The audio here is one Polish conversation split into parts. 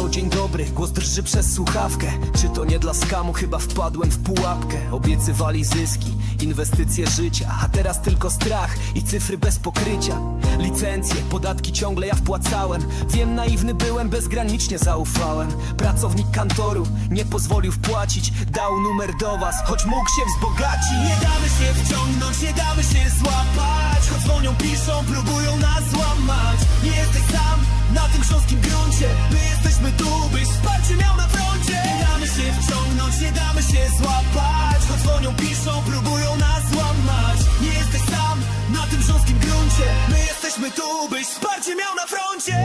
Halo, dzień dobry, głos drży przez słuchawkę. Czy to nie dla skamu? Chyba wpadłem w pułapkę. Obiecywali zyski, inwestycje życia, a teraz tylko strach i cyfry bez pokrycia. Licencje, podatki ciągle ja wpłacałem. Wiem, naiwny byłem, bezgranicznie zaufałem. Pracownik kantoru nie pozwolił wpłacić. Dał numer do was, choć mógł się wzbogacić. Nie damy się wciągnąć, nie damy się złapać. Choć dzwonią, piszą, próbują nas złamać. Nie jesteś sam na tym grząskim gruncie. My jesteśmy tu, byś wsparcie miał na froncie. Nie damy się wciągnąć, nie damy się złapać. Choć dzwonią, piszą, próbują nas złamać. Nie jesteś sam na tym grząskim gruncie. My jesteśmy tu, byś wsparcie miał na froncie.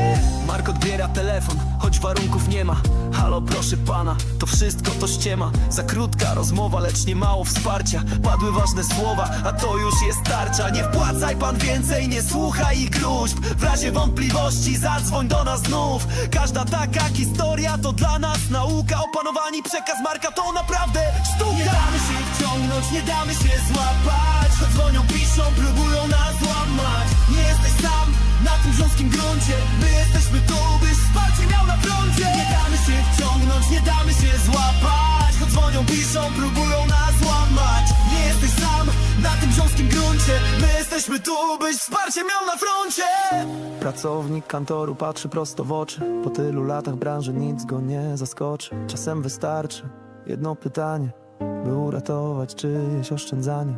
Mark odbiera telefon, choć warunków nie ma. Halo, proszę pana, to wszystko to ściema. Za krótka rozmowa, lecz nie mało wsparcia. Padły ważne słowa, a to już jest tarcza. Nie wpłacaj pan więcej, nie słuchaj ich gruźb. W razie wątpliwości zadzwoń do nas znów. Każda taka historia to dla nas nauka. Opanowani przekaz Marka to naprawdę sztuka. Nie damy się wciągnąć, nie damy się złapać. Choć dzwonią, piszą, próbują nas złamać. Nie jesteś sam na tym grząskim gruncie. My jesteśmy tu, byś wsparcie miał na froncie. Nie damy się wciągnąć, nie damy się złapać. Choć dzwonią, piszą, próbują nas złamać. Nie jesteś sam na tym grząskim gruncie. My jesteśmy tu, byś wsparcie miał na froncie. Pracownik kantoru patrzy prosto w oczy. Po tylu latach branży nic go nie zaskoczy. Czasem wystarczy jedno pytanie, by uratować czyjeś oszczędzanie.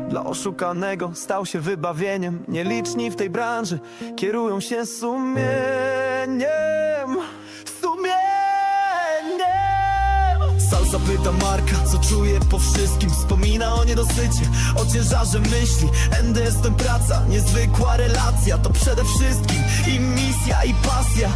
Dla oszukanego stał się wybawieniem. Nieliczni w tej branży kierują się sumieniem. Sal zapyta Marka, co czuje po wszystkim. Wspomina o niedosycie, o ciężarze myśli. NDS to praca, niezwykła relacja. To przede wszystkim i misja, i pasja.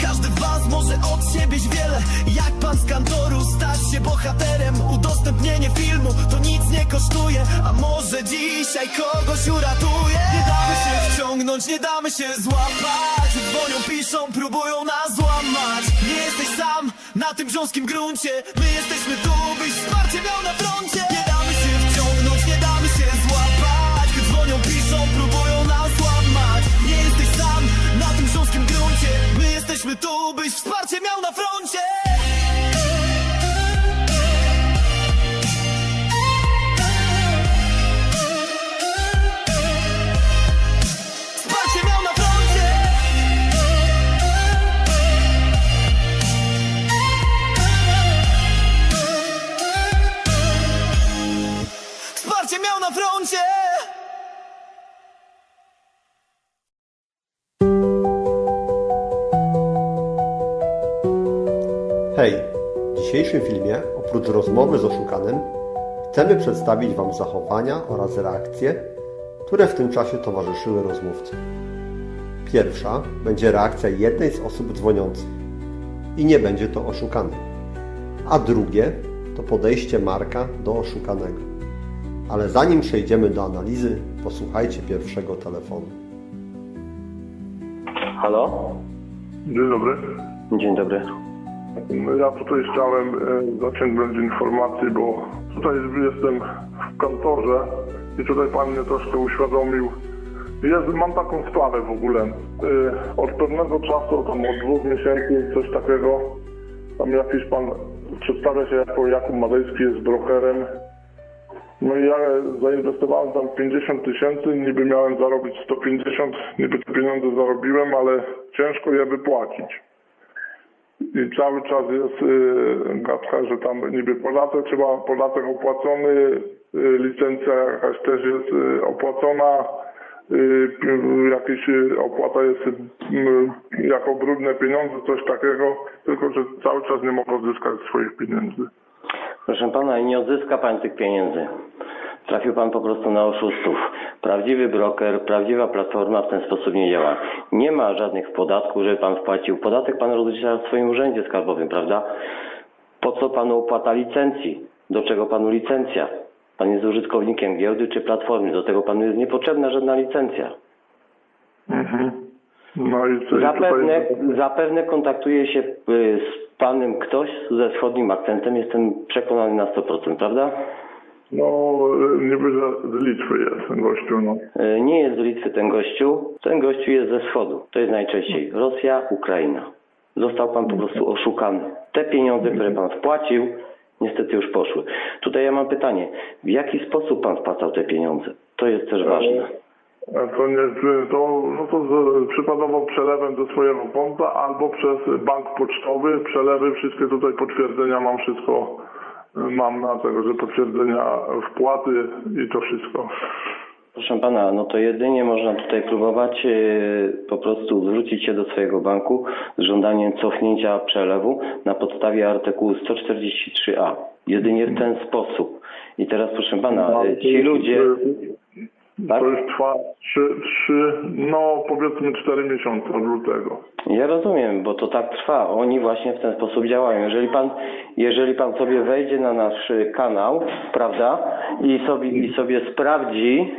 Każdy z was może od siebie wiele. Jak pan z kantoru stać się bohaterem. Udostępnienie filmu to nic nie kosztuje. A może dzisiaj kogoś uratuje. Nie damy się wciągnąć, nie damy się złapać. Dzwonią, piszą, próbują nas złamać. Nie jesteś sam na tym grząskim gruncie. My jesteśmy tu, byś wsparcie miał na froncie. Nie damy się wciągnąć, nie damy się złapać. Gdy dzwonią, piszą, próbują nas złamać. Nie jesteś sam na tym grząskim gruncie. My jesteśmy tu, byś wsparcie miał na froncie. Wsparcie miał na froncie. Wsparcie miał na froncie. Hej! W dzisiejszym filmie, oprócz rozmowy z oszukanym, chcemy przedstawić Wam zachowania oraz reakcje, które w tym czasie towarzyszyły rozmówcy. Pierwsza będzie reakcja jednej z osób dzwoniących i nie będzie to oszukany. A drugie to podejście Marka do oszukanego. Ale zanim przejdziemy do analizy, posłuchajcie pierwszego telefonu. Halo? Dzień dobry. Dzień dobry. Ja tutaj chciałem zasięgnąć informacji, bo tutaj jestem w kantorze i tutaj pan mnie troszkę uświadomił. Mam taką sprawę w ogóle. Od pewnego czasu, tam od 2 miesięcy, coś takiego, tam jakiś pan przedstawia się jako Jakub Madejski, jest brokerem. No i ja zainwestowałem tam 50 000, niby miałem zarobić 150, niby te pieniądze zarobiłem, ale ciężko je wypłacić. I cały czas jest gadka, że tam niby podatek opłacony, licencja jakaś też jest opłacona, jakaś opłata jest jako brudne pieniądze, coś takiego, tylko że cały czas nie mogę odzyskać swoich pieniędzy. Proszę pana, nie odzyska pan tych pieniędzy. Trafił pan po prostu na oszustów. Prawdziwy broker, prawdziwa platforma w ten sposób nie działa. Nie ma żadnych podatków, żeby pan wpłacił. Podatek pan rozlicza w swoim urzędzie skarbowym, prawda? Po co panu opłata licencji? Do czego panu licencja? Pan jest użytkownikiem giełdy czy platformy. Do tego panu jest niepotrzebna żadna licencja. Mhm. No i co? Zapewne kontaktuje się z panem ktoś ze wschodnim akcentem. Jestem przekonany na 100%, prawda? No, niby z Litwy jest ten gościu, no. Nie jest z Litwy ten gościu. Ten gościu jest ze wschodu. To jest najczęściej Rosja, Ukraina. Został pan po prostu oszukany. Te pieniądze, które pan wpłacił, niestety już poszły. Tutaj ja mam pytanie, w jaki sposób pan wpłacał te pieniądze? To jest też ważne. To nie, przykładowo przelewem do swojego konta albo przez bank pocztowy, przelewy, wszystkie tutaj potwierdzenia mam, wszystko mam na tego, że potwierdzenia wpłaty i to wszystko. Proszę pana, no to jedynie można tutaj próbować po prostu zwrócić się do swojego banku z żądaniem cofnięcia przelewu na podstawie artykułu 143a. Jedynie w ten sposób. I teraz proszę pana, ci ludzie... Tak? To już trwa 4 miesiące od lutego. Ja rozumiem, bo to tak trwa. Oni właśnie w ten sposób działają. Jeżeli pan sobie wejdzie na nasz kanał, prawda, i sobie sprawdzi,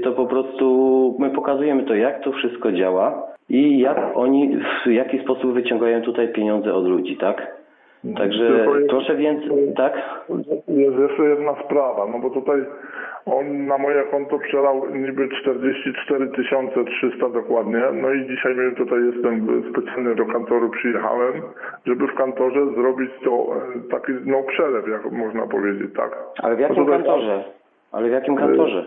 to po prostu my pokazujemy to, jak to wszystko działa i jak oni, w jaki sposób wyciągają tutaj pieniądze od ludzi, tak? Także proszę więcej, tak? Jest jeszcze jedna sprawa, no bo tutaj on na moje konto przelał niby 44 300 dokładnie, no i dzisiaj tutaj jestem specjalnie do kantoru, przyjechałem, żeby w kantorze zrobić to taki przelew, jak można powiedzieć, tak. Ale w jakim kantorze? Ale w jakim kantorze?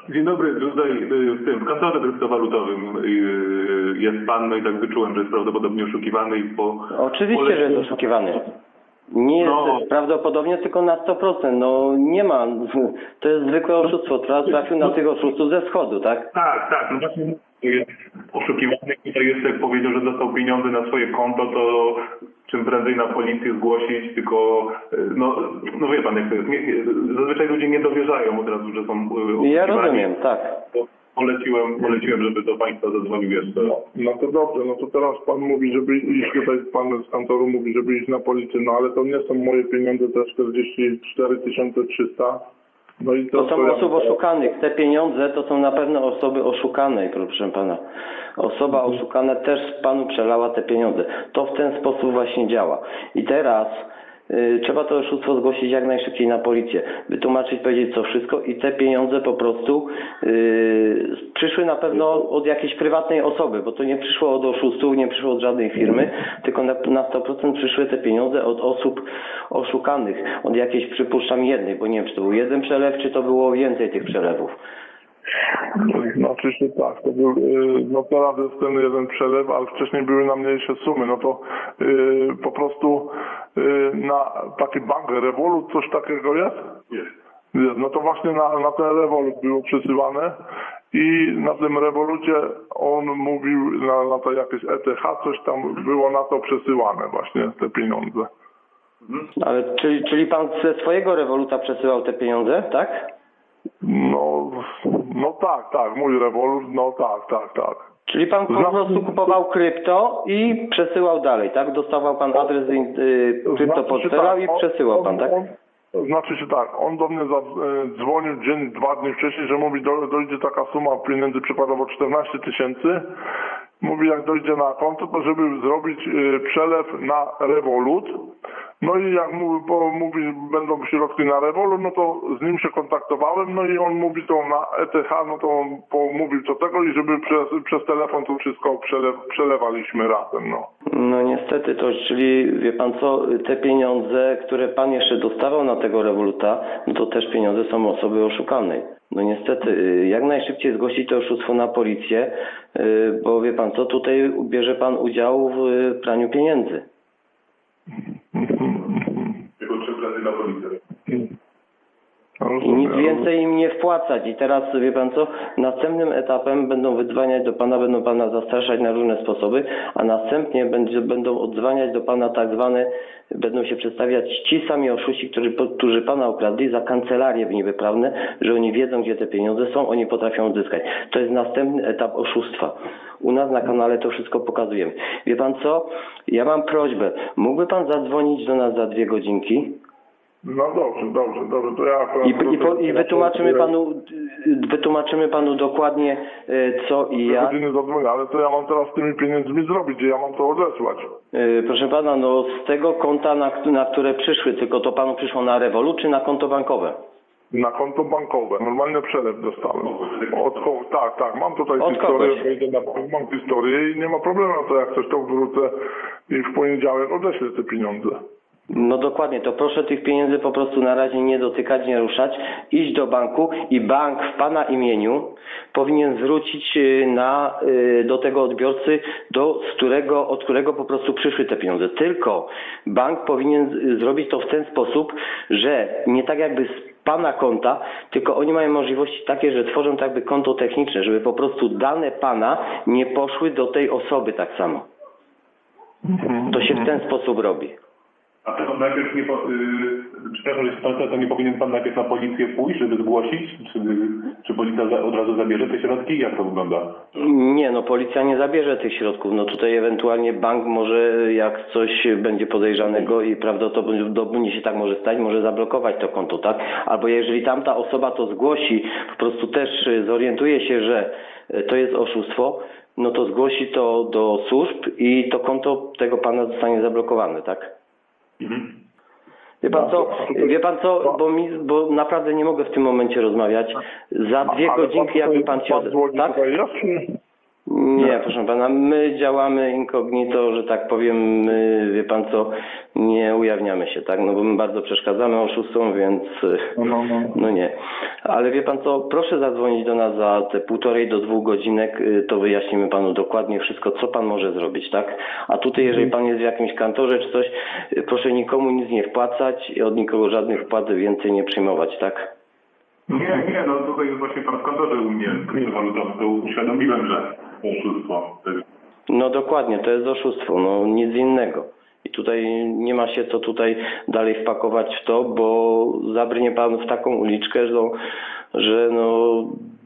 Dzień dobry, tutaj w kantorze kryptowalutowym jest pan, no i tak wyczułem, że jest prawdopodobnie oszukiwany i Oczywiście, że jest oszukiwany. Nie jest prawdopodobnie, tylko na 100%. No nie ma. To jest zwykłe oszustwo. Trafił na tych oszustów ze wschodu, tak? Tak, no właśnie jest oszukiwany. Tutaj jeszcze jak powiedział, że dostał pieniądze na swoje konto, to czym prędzej na policję zgłosić, tylko no wie pan jak to jest. Zazwyczaj ludzie nie dowierzają od razu, że są oszukiwani. Ja rozumiem, tak. Poleciłem, żeby do państwa zadzwonił jeszcze. No to dobrze, no to teraz pan mówi, żeby iść tutaj, pan z kantoru mówi, żeby iść na policję, no ale to nie są moje pieniądze, te 44 300. No i To są osób oszukanych. Te pieniądze to są na pewno osoby oszukane, proszę pana. Osoba oszukana też panu przelała te pieniądze. To w ten sposób właśnie działa. I teraz trzeba to oszustwo zgłosić jak najszybciej na policję. Wytłumaczyć, powiedzieć co wszystko i te pieniądze po prostu przyszły na pewno od jakiejś prywatnej osoby, bo to nie przyszło od oszustów, nie przyszło od żadnej firmy, tylko na 100% przyszły te pieniądze od osób oszukanych. Od jakiejś, przypuszczam, jednej, bo nie wiem, czy to był jeden przelew, czy to było więcej tych przelewów. Znaczy się tak, to był, no teraz jest ten jeden przelew, ale wcześniej były na mniejsze sumy, no to po prostu na taki bank Revolut coś takiego jest? Jest. No to właśnie na ten Revolut było przesyłane i na tym Revolucie on mówił, na to jakieś ETH coś tam było na to przesyłane właśnie te pieniądze. Ale czyli pan ze swojego Revoluta przesyłał te pieniądze, tak? No tak, mój Revolut, no tak. Czyli pan po prostu kupował krypto i przesyłał dalej, tak? Dostawał pan adres kryptoportfela i przesyłał pan, tak? Znaczy się tak, on do mnie dzwonił dzień, 2 dni wcześniej, że mówi, dojdzie taka suma pieniędzy, przykładowo 14 000. Mówi, jak dojdzie na konto, to żeby zrobić przelew na Revolut. No i jak mówi, będą środki na Revolut, no to z nim się kontaktowałem, no i on mówi to na ETH, no to on mówił co tego i żeby przez telefon to wszystko przelewaliśmy razem, no. No niestety to, czyli wie pan co, te pieniądze, które pan jeszcze dostawał na tego Revoluta, no to też pieniądze są osoby oszukanej. No niestety, jak najszybciej zgłosić to oszustwo na policję, bo wie pan co, tutaj bierze pan udział w praniu pieniędzy. Tylko 3 razy na policję. I nic więcej im nie wpłacać. I teraz, wie pan co, następnym etapem będą wydzwaniać do pana, będą pana zastraszać na różne sposoby, a następnie będą odzwaniać do pana tak zwane, będą się przedstawiać ci sami oszuści, którzy pana okradli za kancelarie niby prawne, że oni wiedzą, gdzie te pieniądze są, oni potrafią odzyskać. To jest następny etap oszustwa. U nas na kanale to wszystko pokazujemy. Wie pan co, ja mam prośbę, mógłby pan zadzwonić do nas za 2 godzinki? No dobrze, to ja akurat... I wytłumaczymy panu dokładnie co i jak. Ale co ja mam teraz z tymi pieniędzmi zrobić? Gdzie ja mam to odesłać? Proszę pana, no z tego konta, na które przyszły, tylko to panu przyszło na Revolut czy na konto bankowe? Na konto bankowe. Normalnie przelew dostałem. Tak, mam tutaj Od historię, kogoś? wejdę na bank, mam historię i nie ma problemu, to jak coś to wrócę i w poniedziałek odeślę te pieniądze. No dokładnie, to proszę tych pieniędzy po prostu na razie nie dotykać, nie ruszać, iść do banku i bank w Pana imieniu powinien zwrócić do tego odbiorcy, od którego po prostu przyszły te pieniądze. Tylko bank powinien zrobić to w ten sposób, że nie tak jakby z Pana konta, tylko oni mają możliwości takie, że tworzą tak jakby konto techniczne, żeby po prostu dane Pana nie poszły do tej osoby tak samo. To się w ten sposób robi. A to najpierw nie, przepraszam, że się wtrącę, to nie powinien pan najpierw na policję pójść, żeby zgłosić? Czy policja od razu zabierze te środki? Jak to wygląda? Nie, no policja nie zabierze tych środków. No tutaj ewentualnie bank może, jak coś będzie podejrzanego i prawdopodobnie się tak może stać, może zablokować to konto, tak? Albo jeżeli tamta osoba to zgłosi, po prostu też zorientuje się, że to jest oszustwo, no to zgłosi to do służb i to konto tego pana zostanie zablokowane, tak? Wie pan co, bo naprawdę nie mogę w tym momencie rozmawiać. Za 2 godzinki jakby pan się tak? Nie, proszę pana, my działamy incognito, że tak powiem, wie pan co, nie ujawniamy się, tak, no bo my bardzo przeszkadzamy oszustom, więc no nie. Ale wie pan co, proszę zadzwonić do nas za te 1,5 do 2 godzinek, to wyjaśnimy panu dokładnie wszystko, co pan może zrobić, tak? A tutaj, jeżeli pan jest w jakimś kantorze czy coś, proszę nikomu nic nie wpłacać i od nikogo żadnych wpłat więcej nie przyjmować, tak? Nie, no tutaj jest właśnie pan w kantorze u mnie kryptowalutowy, to uświadomiłem, że to oszustwo. No dokładnie, to jest oszustwo, no nic innego. I tutaj nie ma się co tutaj dalej wpakować w to, bo zabrnie pan w taką uliczkę, że no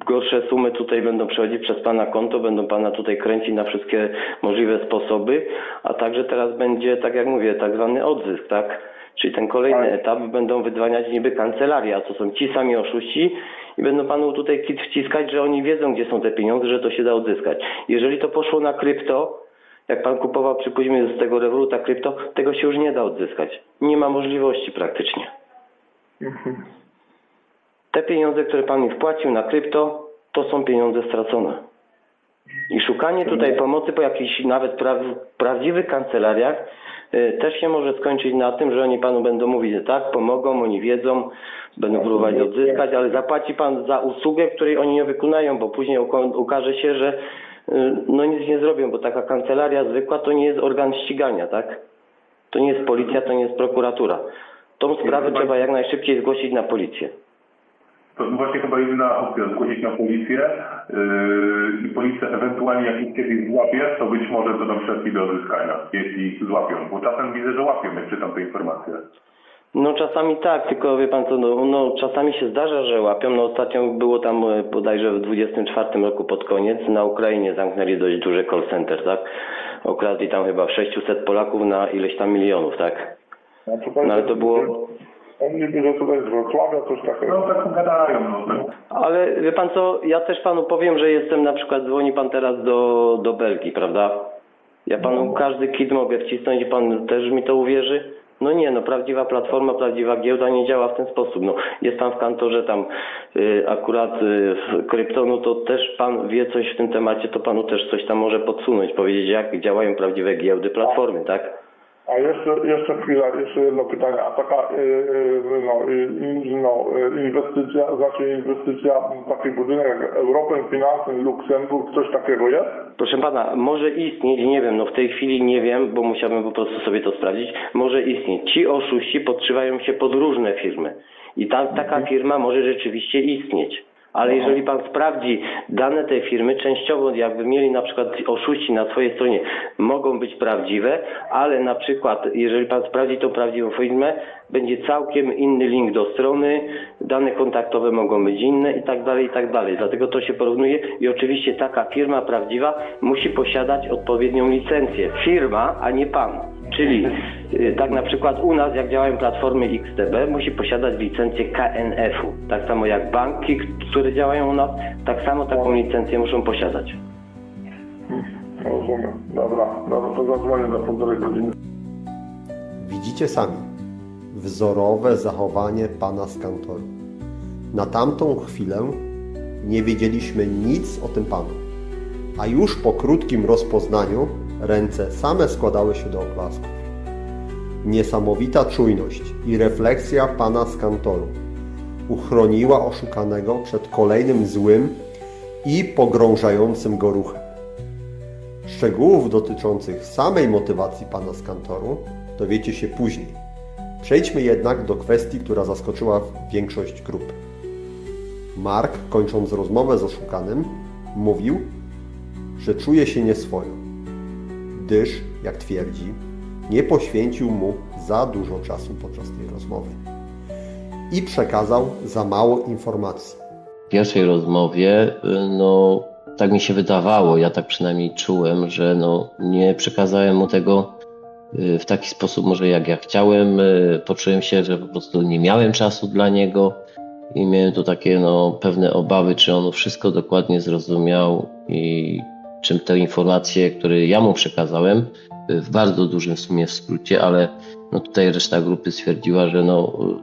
gorsze sumy tutaj będą przechodzić przez pana konto, będą pana tutaj kręcić na wszystkie możliwe sposoby, a także teraz będzie, tak jak mówię, tak zwany odzysk, tak? Czyli ten kolejny etap będą wydzwaniać niby kancelaria, to są ci sami oszuści i będą panu tutaj kit wciskać, że oni wiedzą, gdzie są te pieniądze, że to się da odzyskać. Jeżeli to poszło na krypto, jak pan kupował, przypuśćmy, z tego Revoluta krypto, tego się już nie da odzyskać. Nie ma możliwości praktycznie. Te pieniądze, które pan mi wpłacił na krypto, to są pieniądze stracone. I szukanie tutaj pomocy po jakichś nawet prawdziwych kancelariach też się może skończyć na tym, że oni panu będą mówić, że tak, pomogą, oni wiedzą, będą próbować odzyskać, ale zapłaci pan za usługę, której oni nie wykonają, bo później okaże się, że no nic nie zrobią, bo taka kancelaria zwykła to nie jest organ ścigania, tak? To nie jest policja, to nie jest prokuratura. Tą sprawę trzeba jak najszybciej zgłosić na policję. To właśnie chyba jedyna opcja, zgłosić na policję i policja ewentualnie jak ich kiedyś złapie, to być może dodam środki do odzyskania, jeśli złapią. Bo czasem widzę, że łapią, jak czytam te informacje. No czasami tak, tylko wie pan co, no czasami się zdarza, że łapią. No ostatnio było tam bodajże w 24 roku pod koniec na Ukrainie zamknęli dość duże call center, tak? Okradli tam chyba 600 Polaków na ileś tam milionów, tak? No ale to było... On niby, że tutaj z Wrocławia, coś takiego. No tak gadają, no. Tak. Ale wie pan co, ja też panu powiem, że jestem na przykład, dzwoni pan teraz do Belgii, prawda? Ja panu każdy kit mogę wcisnąć i pan też mi to uwierzy? No nie, no prawdziwa platforma, prawdziwa giełda nie działa w ten sposób. No jest pan w kantorze tam akurat w krypto, no to też pan wie coś w tym temacie, to panu też coś tam może podsunąć, powiedzieć jak działają prawdziwe giełdy, platformy, tak? A jeszcze chwila, jeszcze jedno pytanie. A taka inwestycja, taki budynek jak European Finance Luksemburg, coś takiego jest? Proszę pana, może istnieć, nie wiem, no w tej chwili nie wiem, bo musiałbym po prostu sobie to sprawdzić, może istnieć. Ci oszuści podszywają się pod różne firmy i taka firma może rzeczywiście istnieć. Ale jeżeli pan sprawdzi dane tej firmy, częściowo jakby mieli na przykład oszuści na swojej stronie, mogą być prawdziwe, ale na przykład jeżeli pan sprawdzi tą prawdziwą firmę, będzie całkiem inny link do strony, dane kontaktowe mogą być inne i tak dalej, i tak dalej. Dlatego to się porównuje i oczywiście taka firma prawdziwa musi posiadać odpowiednią licencję. Firma, a nie pan. Czyli tak na przykład u nas, jak działają platformy XTB, musi posiadać licencję KNF-u. Tak samo jak banki, które działają u nas, tak samo taką licencję muszą posiadać. Rozumiem. Dobra, to zadzwonię za 1,5 godziny. Widzicie sami wzorowe zachowanie pana z kantoru. Na tamtą chwilę nie wiedzieliśmy nic o tym panu, a już po krótkim rozpoznaniu ręce same składały się do oklasków. Niesamowita czujność i refleksja pana z kantoru uchroniła oszukanego przed kolejnym złym i pogrążającym go ruchem. Szczegółów dotyczących samej motywacji pana z kantoru dowiecie się później. Przejdźmy jednak do kwestii, która zaskoczyła większość grupy. Mark, kończąc rozmowę z oszukanym, mówił, że czuje się nieswojo, gdyż, jak twierdzi, nie poświęcił mu za dużo czasu podczas tej rozmowy i przekazał za mało informacji. W pierwszej rozmowie, tak mi się wydawało, ja tak przynajmniej czułem, że nie przekazałem mu tego w taki sposób może jak ja chciałem. Poczułem się, że po prostu nie miałem czasu dla niego i miałem tu takie pewne obawy, czy on wszystko dokładnie zrozumiał i czym te informacje, które ja mu przekazałem, w bardzo dużym w sumie skrócie, ale tutaj reszta grupy stwierdziła, że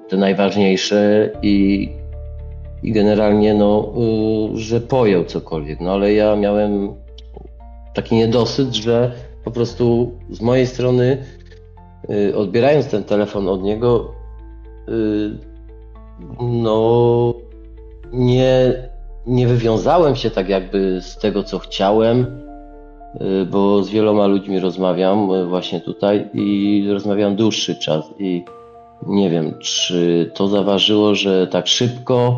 te najważniejsze i generalnie że pojął cokolwiek, ale ja miałem taki niedosyt, że po prostu z mojej strony odbierając ten telefon od niego nie wywiązałem się tak jakby z tego, co chciałem, bo z wieloma ludźmi rozmawiam właśnie tutaj i rozmawiam dłuższy czas i nie wiem, czy to zaważyło, że tak szybko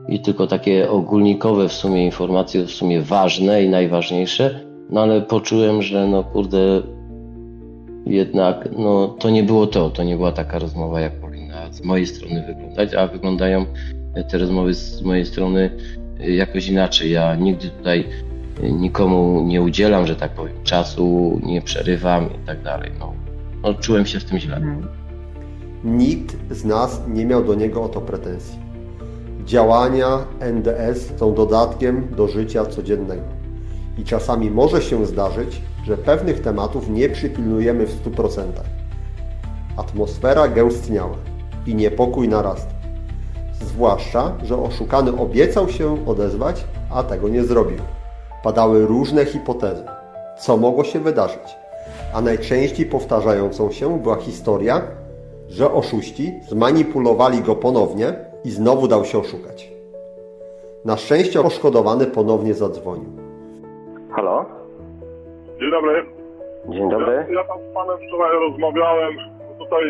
i tylko takie ogólnikowe w sumie informacje, w sumie ważne i najważniejsze, ale poczułem, że jednak to nie było to nie była taka rozmowa, jak powinna z mojej strony wyglądać, a wyglądają te rozmowy z mojej strony jakoś inaczej. Ja nigdy tutaj nikomu nie udzielam, że tak powiem, czasu, nie przerywam i tak dalej. Czułem się w tym źle. Nikt z nas nie miał do niego o to pretensji. Działania NDS są dodatkiem do życia codziennego i czasami może się zdarzyć, że pewnych tematów nie przypilnujemy w 100%. Atmosfera gęstniała i niepokój narastał. Zwłaszcza, że oszukany obiecał się odezwać, a tego nie zrobił. Padały różne hipotezy, co mogło się wydarzyć, a najczęściej powtarzającą się była historia, że oszuści zmanipulowali go ponownie i znowu dał się oszukać. Na szczęście poszkodowany ponownie zadzwonił. Halo? Dzień dobry. Dzień dobry. Ja tam z panem wczoraj rozmawiałem tutaj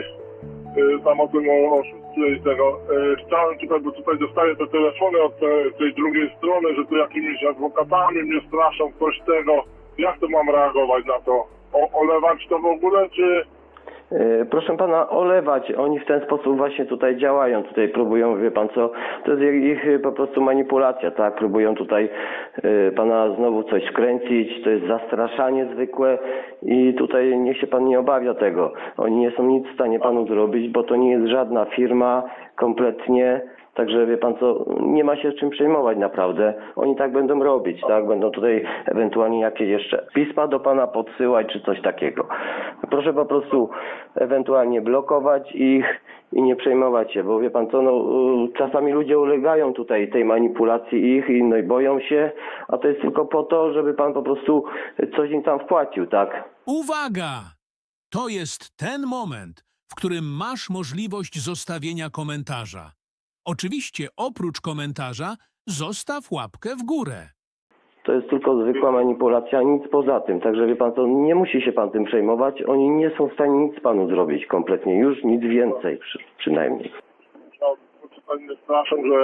tam o tym oszustwie i tego. Chciałem tutaj, bo tutaj dostaję te telefony od tej drugiej strony, że tu jakimiś adwokatami mnie straszą, coś tego. Jak to mam reagować na to? Olewać to w ogóle, czy... Proszę pana, olewać. Oni w ten sposób właśnie tutaj działają. Tutaj próbują, wie pan co, to jest ich po prostu manipulacja, tak? Próbują tutaj pana znowu coś wkręcić, to jest zastraszanie zwykłe i tutaj niech się pan nie obawia tego. Oni nie są nic w stanie panu zrobić, bo to nie jest żadna firma kompletnie. Także wie pan co, nie ma się czym przejmować naprawdę. Oni tak będą robić, tak? Będą tutaj ewentualnie jakieś jeszcze pisma do pana podsyłać czy coś takiego. Proszę po prostu ewentualnie blokować ich i nie przejmować się, bo wie pan co, czasami ludzie ulegają tutaj tej manipulacji ich i boją się, a to jest tylko po to, żeby pan po prostu coś im tam wpłacił, tak? Uwaga! To jest ten moment, w którym masz możliwość zostawienia komentarza. Oczywiście oprócz komentarza zostaw łapkę w górę. To jest tylko zwykła manipulacja, nic poza tym. Także wie pan co, nie musi się pan tym przejmować. Oni nie są w stanie nic panu zrobić kompletnie. Już nic więcej przynajmniej. Tutaj mnie straszą, że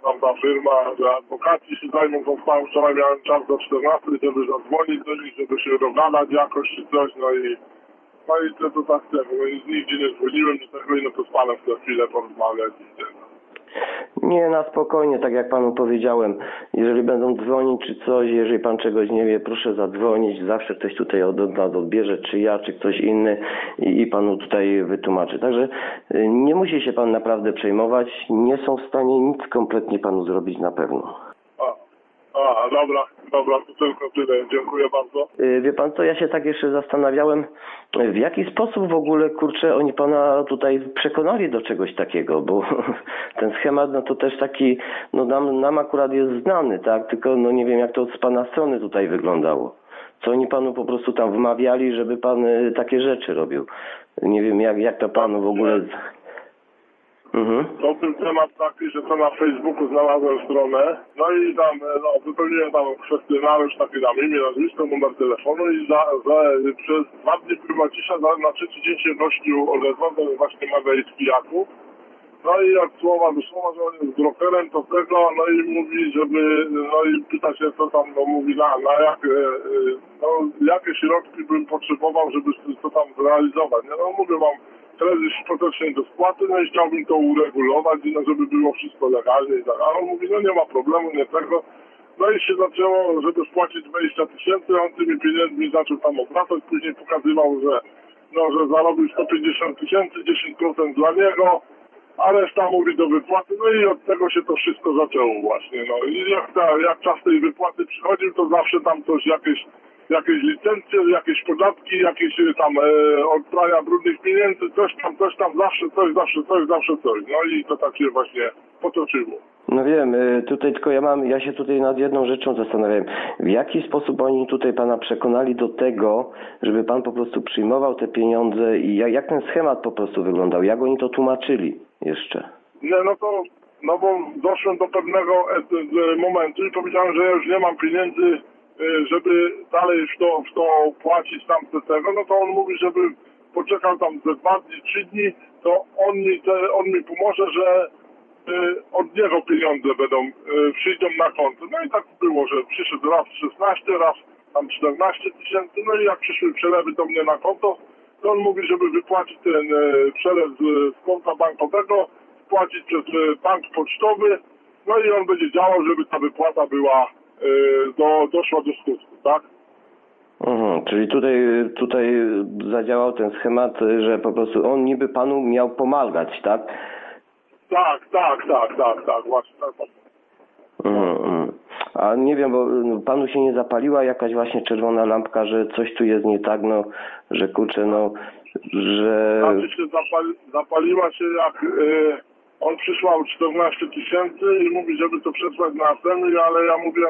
tam ta firma, że adwokaci się zajmą tą sprawą. Wczoraj miałem czas do 14, żeby zadzwonić do nich, żeby się dogadać jakoś czy coś, i to tak nigdzie nie dzwoniłem do tego i to z panem za chwilę porozmawiać. Nie, na spokojnie, tak jak panu powiedziałem. Jeżeli będą dzwonić czy coś, jeżeli pan czegoś nie wie, proszę zadzwonić. Zawsze ktoś tutaj od nas odbierze, czy ja, czy ktoś inny i panu tutaj wytłumaczy. Także nie musi się pan naprawdę przejmować. Nie są w stanie nic kompletnie panu zrobić na pewno. Dobra, to tylko tyle. Dziękuję bardzo. Wie pan co, ja się tak jeszcze zastanawiałem, w jaki sposób w ogóle, kurczę, oni pana tutaj przekonali do czegoś takiego, bo ten schemat, no to też taki, no nam akurat jest znany, tak, tylko no nie wiem, jak to od pana strony tutaj wyglądało. Co oni panu po prostu tam wmawiali, żeby pan takie rzeczy robił. Nie wiem, jak to panu w ogóle... Mhm. To był temat taki, że to na Facebooku znalazłem stronę, no i tam wypełniłem tam kwestionariusz taki tam imię, nazwisko, numer telefonu i przez 2 dni była cisza, na trzeci dzień się gościu odezwał, to jest właśnie Magajski Jakub. No i jak słowa do słowa, że on jest brokerem, to tego, no i mówi, żeby, no i pyta się, co tam, no mówi, na jakie środki bym potrzebował, żeby to tam zrealizować. No mówię, mam kredyt hipoteczny do spłaty, no i chciałbym to uregulować, no żeby było wszystko legalnie i tak. A on mówi, no nie ma problemu, nie tego. No i się zaczęło, żeby spłacić 20 000, on tymi pieniędzmi zaczął tam obracać, później pokazywał, że zarobił 150 000, 10% dla niego, a reszta mówi do wypłaty, no i od tego się to wszystko zaczęło właśnie. No i jak czas tej wypłaty przychodził, to zawsze tam coś, jakieś licencje, jakieś podatki, jakieś tam odprawa brudnych pieniędzy, coś tam, zawsze coś. No i to tak się właśnie potoczyło. No wiem, tutaj tylko ja się tutaj nad jedną rzeczą zastanawiałem. W jaki sposób oni tutaj pana przekonali do tego, żeby pan po prostu przyjmował te pieniądze i jak ten schemat po prostu wyglądał? Jak oni to tłumaczyli jeszcze? Nie, no bo doszłem do pewnego momentu i powiedziałem, że ja już nie mam pieniędzy, żeby dalej w to płacić tego, no to on mówi, żeby poczekał tam ze 2 dni, 3 dni, to on mi pomoże, że od niego pieniądze przyjdą na konto. No i tak było, że przyszedł raz 16, raz tam 14 000, no i jak przyszły przelewy do mnie na konto, to on mówi, żeby wypłacić ten przelew z konta bankowego, wpłacić przez bank pocztowy, no i on będzie działał, żeby ta wypłata była, doszła do skutku, tak? Czyli tutaj zadziałał ten schemat, że po prostu on niby panu miał pomagać, tak? Tak, właśnie tak. A nie wiem, bo panu się nie zapaliła jakaś właśnie czerwona lampka, że coś tu jest nie tak, no, że kurczę, no, że... Znaczy się zapaliła się jak on przysłał 14 000 i mówi, żeby to przesłać na następny, ale ja mówię,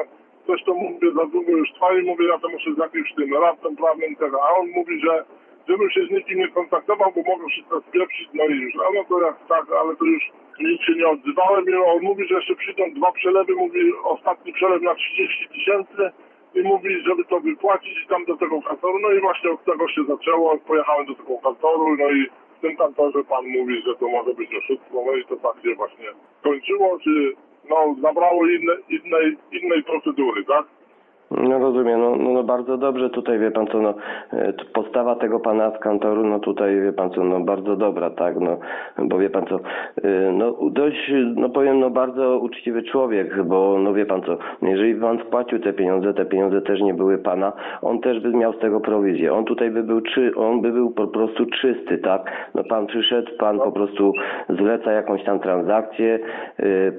coś to mówię za długo już trwa i mówię, ja to muszę z jakimś tym radcą prawnym tego, a on mówi, że żebym się z nikim nie kontaktował, bo mogą wszystko spieprzyć, no i już, a no to jak tak, ale to już nic się nie odzywałem i on mówi, że jeszcze przyjdą 2 przelewy, mówi ostatni przelew na 30 000 i mówi, żeby to wypłacić i tam do tego kantoru, no i właśnie od tego się zaczęło, pojechałem do tego kantoru, no i w tym kantorze pan mówi, że to może być oszustwo, no i to tak się właśnie kończyło, czy zabrało innej procedury, tak? No rozumiem, no bardzo dobrze tutaj, wie pan co, postawa tego pana z kantoru, no tutaj, wie pan co, no bardzo dobra, tak, no, bo wie pan co, dość, powiem, bardzo uczciwy człowiek, bo, wie pan co, jeżeli pan wpłacił te pieniądze też nie były pana, on też by miał z tego prowizję, on tutaj by był po prostu czysty, tak, no pan przyszedł, pan po prostu zleca jakąś tam transakcję,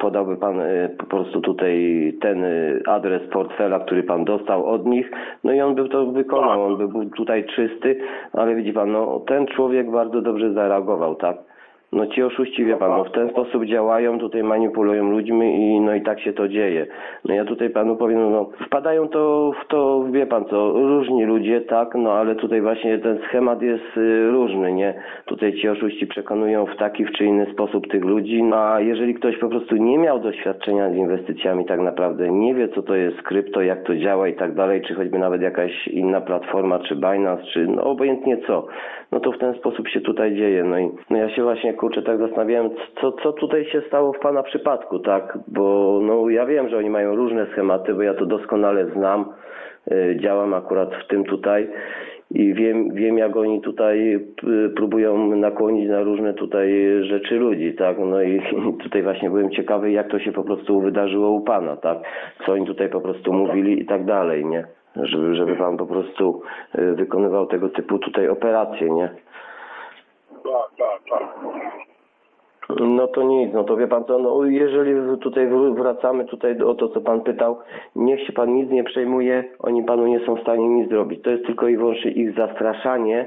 podałby pan po prostu tutaj ten adres portfela, który pan dostał od nich, no i on by to wykonał, on by był tutaj czysty, ale widzi pan, ten człowiek bardzo dobrze zareagował, tak? No ci oszuści, wie pan, w ten sposób działają, tutaj manipulują ludźmi i tak się to dzieje. No ja tutaj panu powiem, wpadają w to, wie pan co, różni ludzie, tak, ale tutaj właśnie ten schemat jest różny, nie? Tutaj ci oszuści przekonują w taki czy inny sposób tych ludzi, a jeżeli ktoś po prostu nie miał doświadczenia z inwestycjami tak naprawdę, nie wie co to jest krypto, jak to działa i tak dalej, czy choćby nawet jakaś inna platforma, czy Binance, czy obojętnie co, no to w ten sposób się tutaj dzieje. No ja się właśnie tak zastanawiałem, co tutaj się stało w pana przypadku, tak? Bo ja wiem, że oni mają różne schematy, bo ja to doskonale znam. Działam akurat w tym tutaj i wiem jak oni tutaj próbują nakłonić na różne tutaj rzeczy ludzi, tak? No i tutaj właśnie byłem ciekawy, jak to się po prostu wydarzyło u pana, tak? Co oni tutaj po prostu mówili i tak dalej, nie? Żeby pan po prostu wykonywał tego typu tutaj operacje, nie? Tak. No to nic, no to wie pan co, no jeżeli tutaj wracamy tutaj o to, co pan pytał, niech się pan nic nie przejmuje, oni panu nie są w stanie nic zrobić. To jest tylko i wyłącznie ich zastraszanie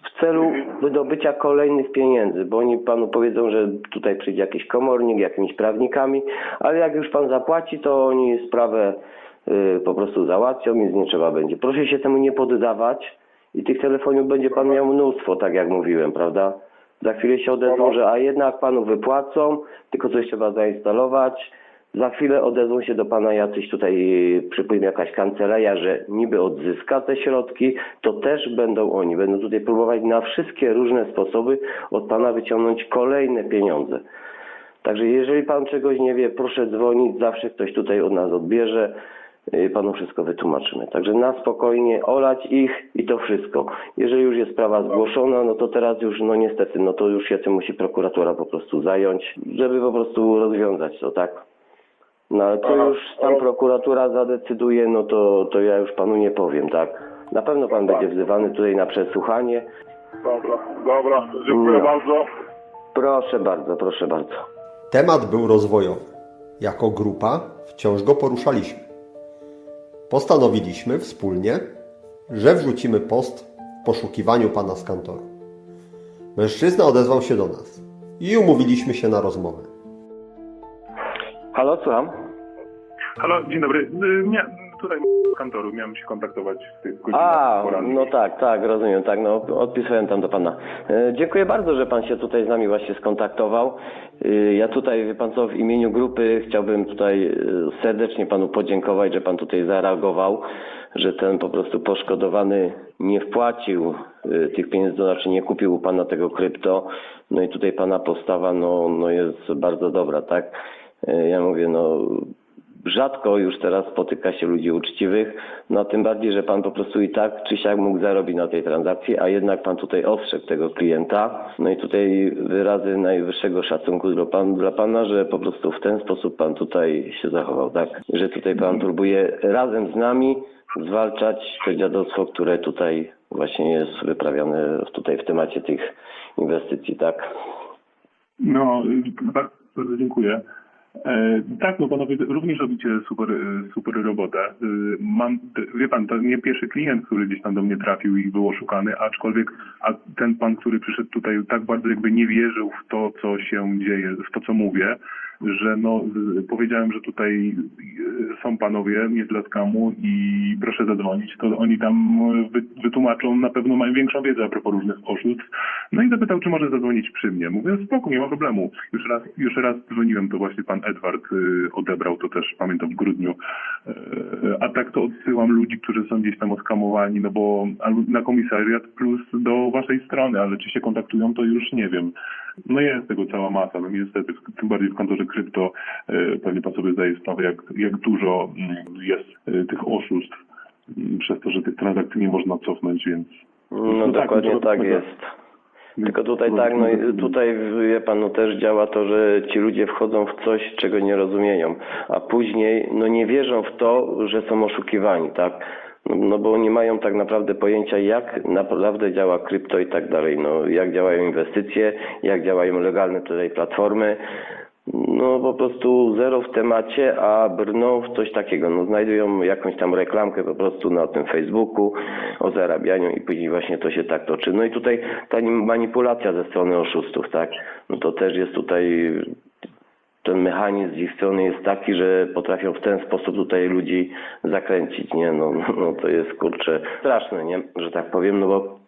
w celu wydobycia kolejnych pieniędzy, bo oni panu powiedzą, że tutaj przyjdzie jakiś komornik, jakimiś prawnikami, ale jak już pan zapłaci, to oni sprawę po prostu załatwią, nic nie trzeba będzie. Proszę się temu nie poddawać i tych telefonów będzie pan miał mnóstwo, tak jak mówiłem, prawda? Za chwilę się odezwą, że a jednak panu wypłacą, tylko coś trzeba zainstalować. Za chwilę odezwą się do pana jacyś tutaj, przypomnę, jakaś kancelaria, że niby odzyska te środki, to też będą oni. Będą tutaj próbować na wszystkie różne sposoby od pana wyciągnąć kolejne pieniądze. Także jeżeli pan czegoś nie wie, proszę dzwonić, zawsze ktoś tutaj od nas odbierze. Panu wszystko wytłumaczymy. Także na spokojnie olać ich i to wszystko. Jeżeli już jest sprawa zgłoszona, no to teraz już, no niestety, no to już się tym musi prokuratura po prostu zająć, żeby po prostu rozwiązać to, tak? No ale co już tam prokuratura zadecyduje, no to ja już panu nie powiem, tak? Na pewno pan będzie wzywany tutaj na przesłuchanie. Dobra, dziękuję No. bardzo. Proszę bardzo, proszę bardzo. Temat był rozwojowy. Jako grupa wciąż go poruszaliśmy. Postanowiliśmy wspólnie, że wrzucimy post w poszukiwaniu pana z kantoru. Mężczyzna odezwał się do nas i umówiliśmy się na rozmowę. Halo, słucham? Halo, dzień dobry. Tutaj z kantoru miałem się kontaktować w tych godzinach A, porannych. no tak, rozumiem, tak, no odpisałem tam do pana. Dziękuję bardzo, że pan się tutaj z nami właśnie skontaktował. Ja tutaj, wie pan co, w imieniu grupy chciałbym tutaj serdecznie panu podziękować, że pan tutaj zareagował, że ten po prostu poszkodowany nie wpłacił tych pieniędzy, to znaczy nie kupił u pana tego krypto. No i tutaj pana postawa no jest bardzo dobra, tak? Ja mówię, no rzadko już teraz spotyka się ludzi uczciwych, no tym bardziej, że pan po prostu i tak czy siak mógł zarobić na tej transakcji, a jednak pan tutaj ostrzegł tego klienta. No i tutaj wyrazy najwyższego szacunku dla pana, że po prostu w ten sposób pan tutaj się zachował, tak? Że tutaj pan próbuje razem z nami zwalczać to dziadostwo, które tutaj właśnie jest wyprawiane tutaj w temacie tych inwestycji, tak? No, bardzo dziękuję. Tak, no panowie również robicie super robotę. Wie pan, to nie pierwszy klient, który gdzieś tam do mnie trafił i był oszukany, aczkolwiek ten pan, który przyszedł tutaj, tak bardzo jakby nie wierzył w to, co się dzieje, w to, co mówię, że no powiedziałem, że tutaj są panowie, nie dla skamu i proszę zadzwonić, to oni tam wytłumaczą, na pewno mają większą wiedzę a propos różnych oszustw. No i zapytał, czy może zadzwonić przy mnie. Mówię, spoko, nie ma problemu. Już raz dzwoniłem, to właśnie pan Edward odebrał, to też pamiętam w grudniu. A tak to odsyłam ludzi, którzy są gdzieś tam oskamowani, no bo na komisariat plus do waszej strony, ale czy się kontaktują, to już nie wiem. No jest tego cała masa, no niestety, tym bardziej w kantorze krypto, pewnie pan sobie zdaje sprawę, jak dużo jest tych oszustw, przez to, że tych transakcji nie można cofnąć, więc... No dokładnie tak jest. Tylko tutaj tak, no i tutaj wie pan, no też działa to, że ci ludzie wchodzą w coś, czego nie rozumieją, a później no nie wierzą w to, że są oszukiwani, tak? No bo nie mają tak naprawdę pojęcia, jak naprawdę działa krypto i tak dalej, no jak działają inwestycje, jak działają legalne tutaj platformy. No po prostu zero w temacie, a brną w coś takiego. No znajdują jakąś tam reklamkę po prostu na tym Facebooku o zarabianiu i później właśnie to się tak toczy. No i tutaj ta manipulacja ze strony oszustów, tak? No to też jest tutaj, ten mechanizm z ich strony jest taki, że potrafią w ten sposób tutaj ludzi zakręcić, nie? No to jest, kurczę, straszne, nie? Że tak powiem, no bo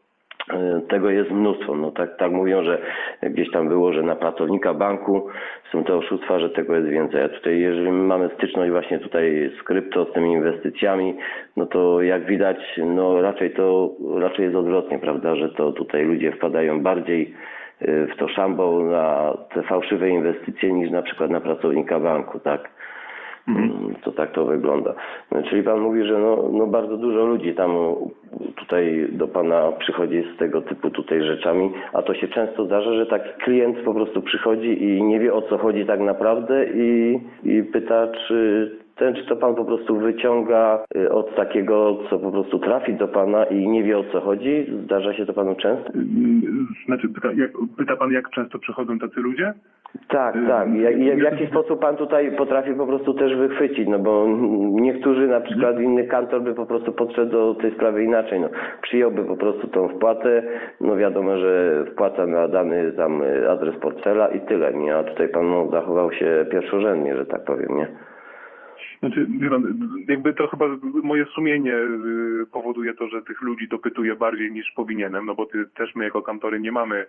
tego jest mnóstwo. No tak mówią, że gdzieś tam było, że na pracownika banku są te oszustwa, że tego jest więcej. A tutaj jeżeli mamy styczność właśnie tutaj z krypto, z tymi inwestycjami, no to jak widać, no raczej jest odwrotnie, prawda, że to tutaj ludzie wpadają bardziej w to szambo na te fałszywe inwestycje niż na przykład na pracownika banku, tak? To tak to wygląda. No, czyli pan mówi, że no bardzo dużo ludzi tam tutaj do pana przychodzi z tego typu tutaj rzeczami, a to się często zdarza, że taki klient po prostu przychodzi i nie wie, o co chodzi tak naprawdę i pyta, ten, czy to pan po prostu wyciąga od takiego, co po prostu trafi do pana i nie wie, o co chodzi? Zdarza się to panu często? Znaczy, pyta pan, jak często przychodzą tacy ludzie? Tak, tak. W jaki sposób pan tutaj potrafi po prostu też wychwycić? No bo niektórzy, na przykład inny kantor by po prostu podszedł do tej sprawy inaczej. No, przyjąłby po prostu tą wpłatę, no wiadomo, że wpłaca na dany tam adres portfela i tyle, nie? A tutaj pan no, zachował się pierwszorzędnie, że tak powiem, nie? Znaczy, wie pan, jakby to chyba moje sumienie powoduje to, że tych ludzi dopytuję bardziej niż powinienem, no bo też my jako kantory nie mamy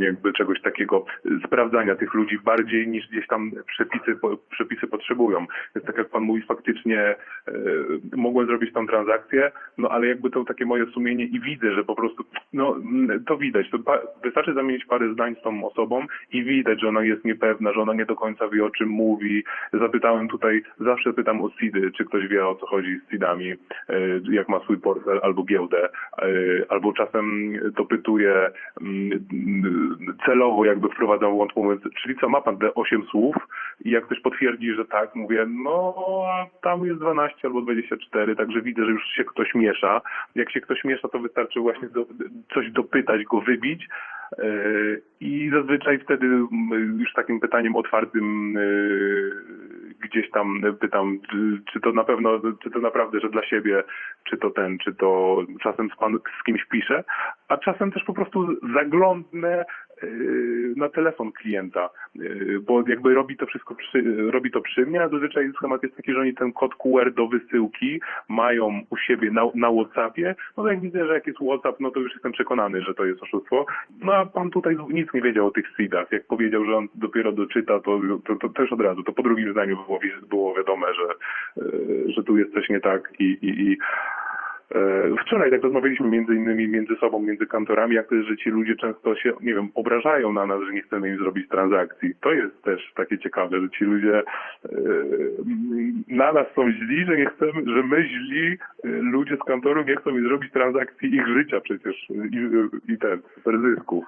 jakby czegoś takiego sprawdzania tych ludzi bardziej niż gdzieś tam przepisy potrzebują. Więc tak jak pan mówi, faktycznie mogłem zrobić tą transakcję, no ale jakby to takie moje sumienie i widzę, że po prostu, no to widać, to wystarczy zamienić parę zdań z tą osobą i widać, że ona jest niepewna, że ona nie do końca wie, o czym mówi. Zapytałem tutaj, zawsze pytam o seedy, czy ktoś wie, o co chodzi z seedami, jak ma swój portfel albo giełdę, albo czasem dopytuję celowo, jakby wprowadzam włącz, mówiąc, czyli co, ma pan te 8 słów i jak ktoś potwierdzi, że tak, mówię, no a tam jest 12 albo 24, także widzę, że już się ktoś miesza. Jak się ktoś miesza, to wystarczy właśnie coś dopytać, go wybić, i zazwyczaj wtedy już takim pytaniem otwartym gdzieś tam pytam, czy to na pewno, czy to naprawdę, że dla siebie, czy to czasem z kimś piszę, a czasem też po prostu zaglądnę na telefon klienta, bo jakby robi to przy mnie, a zazwyczaj schemat jest taki, że oni ten kod QR do wysyłki mają u siebie na WhatsAppie, no to jak widzę, że jak jest WhatsApp, no to już jestem przekonany, że to jest oszustwo. No a pan tutaj nic nie wiedział o tych seedach. Jak powiedział, że on dopiero doczyta, to też od razu, to po drugim zdaniu było wiadome, że tu jest coś nie tak i wczoraj tak rozmawialiśmy między innymi między sobą, między kantorami, jak to jest, że ci ludzie często się, nie wiem, obrażają na nas, że nie chcemy im zrobić transakcji. To jest też takie ciekawe, że ci ludzie na nas są źli, że nie chcemy, że my źli ludzie z kantoru nie chcą im zrobić transakcji ich życia przecież i super zysków.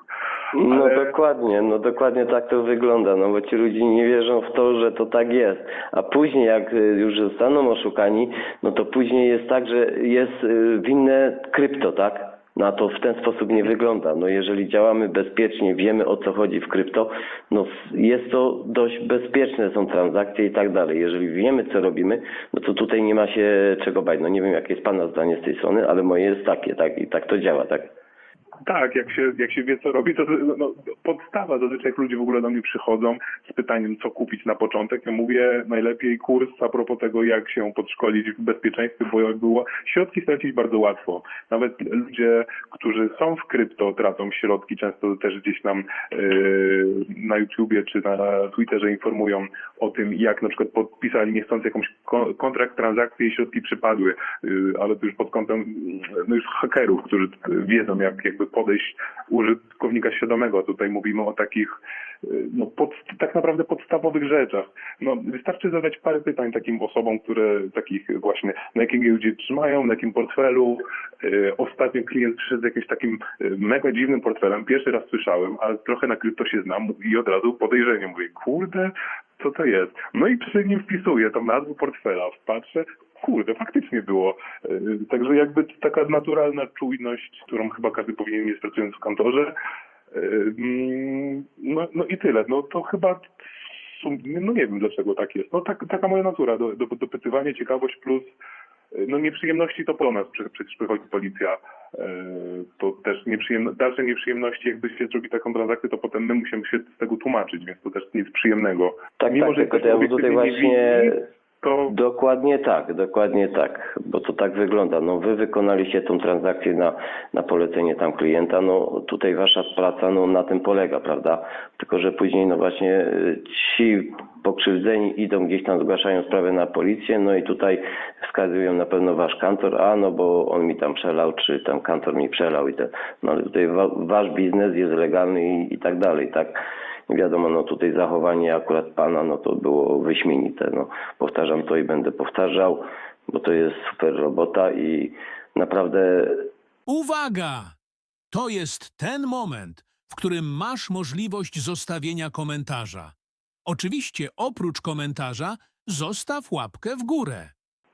No dokładnie tak to wygląda, no bo ci ludzie nie wierzą w to, że to tak jest. A później jak już zostaną oszukani, no to później jest tak, że jest winne krypto, tak? No a to w ten sposób nie wygląda. No jeżeli działamy bezpiecznie, wiemy o co chodzi w krypto, no jest to dość bezpieczne, są transakcje i tak dalej. Jeżeli wiemy co robimy, no to tutaj nie ma się czego bać. No nie wiem jakie jest pana zdanie z tej strony, ale moje jest takie, tak? I tak to działa, tak? Tak, jak się wie, co robi, to podstawa. Zazwyczaj jak ludzie w ogóle do mnie przychodzą z pytaniem, co kupić na początek, ja mówię najlepiej kurs a propos tego, jak się podszkolić w bezpieczeństwie, bo jak było, środki stracić bardzo łatwo. Nawet ludzie, którzy są w krypto, tracą środki, często też gdzieś nam na YouTubie czy na Twitterze informują o tym, jak na przykład podpisali niechcący jakąś kontrakt, transakcję i środki przypadły, ale to już pod kątem no już hakerów, którzy wiedzą, jakby podejść użytkownika świadomego. Tutaj mówimy o takich tak naprawdę podstawowych rzeczach. No, wystarczy zadać parę pytań takim osobom, które takich właśnie na jakiej giełdzie trzymają, na jakim portfelu. Ostatnio klient przyszedł z jakimś takim mega dziwnym portfelem. Pierwszy raz słyszałem, ale trochę na krypto się znam i od razu podejrzenie mówię, kurde, co to jest? No i przy nim wpisuję tą nazwę portfela, patrzę, kurde, faktycznie było. Także jakby taka naturalna czujność, którą chyba każdy powinien mieć pracując w kantorze. No i tyle. No to chyba, no nie wiem dlaczego tak jest. No taka moja natura, dopytywanie, ciekawość plus no nieprzyjemności to po nas przecież przychodzi policja. To też dalsze nieprzyjemności, jakby się zrobi taką transakcję, to potem my musimy się z tego tłumaczyć, więc to też nic przyjemnego. Tak, mimo, tak, że tylko ja tutaj właśnie... to... Dokładnie tak, bo to tak wygląda. No wy wykonaliście tą transakcję na polecenie tam klienta, no tutaj wasza praca no na tym polega, prawda? Tylko że później no właśnie ci pokrzywdzeni idą gdzieś tam, zgłaszają sprawę na policję, no i tutaj wskazują na pewno wasz kantor, no bo on mi tam przelał, czy tam kantor mi przelał i ten. No ale tutaj wasz biznes jest legalny i tak dalej, tak? Wiadomo, no tutaj zachowanie akurat pana, no to było wyśmienite. No, powtarzam to i będę powtarzał, bo to jest super robota i naprawdę... Uwaga! To jest ten moment, w którym masz możliwość zostawienia komentarza. Oczywiście oprócz komentarza zostaw łapkę w górę.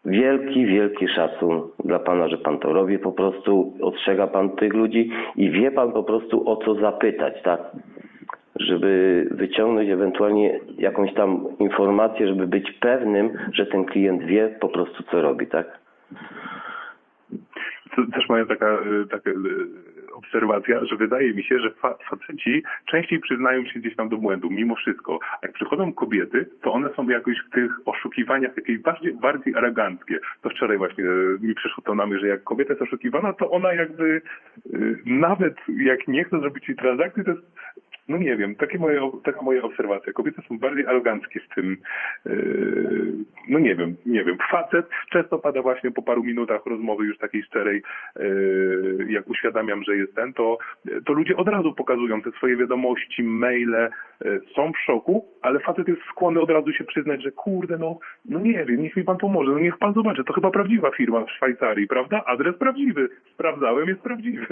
Wielki, wielki szacun dla pana, że pan to robi. Po prostu ostrzega pan tych ludzi i wie pan po prostu o co zapytać, tak? Żeby wyciągnąć ewentualnie jakąś tam informację, żeby być pewnym, że ten klient wie po prostu co robi, tak? Też moja taka obserwacja, że wydaje mi się, że faceci częściej przyznają się gdzieś tam do błędu, mimo wszystko. A jak przychodzą kobiety, to one są jakoś w tych oszukiwaniach jakieś bardziej aroganckie. To wczoraj właśnie mi przyszło to na myśl, że jak kobieta jest oszukiwana, to ona jakby nawet jak nie chce zrobić tej transakcji, to jest, no nie wiem, taka moja obserwacja. Kobiety są bardziej aroganckie w tym, no nie wiem. Facet często pada właśnie po paru minutach rozmowy już takiej szczerej, jak uświadamiam, że jest ten, to ludzie od razu pokazują te swoje wiadomości, maile, są w szoku, ale facet jest skłonny od razu się przyznać, że kurde, no nie wiem, niech mi pan pomoże, no niech pan zobaczy, to chyba prawdziwa firma w Szwajcarii, prawda? Adres prawdziwy, sprawdzałem, jest prawdziwy.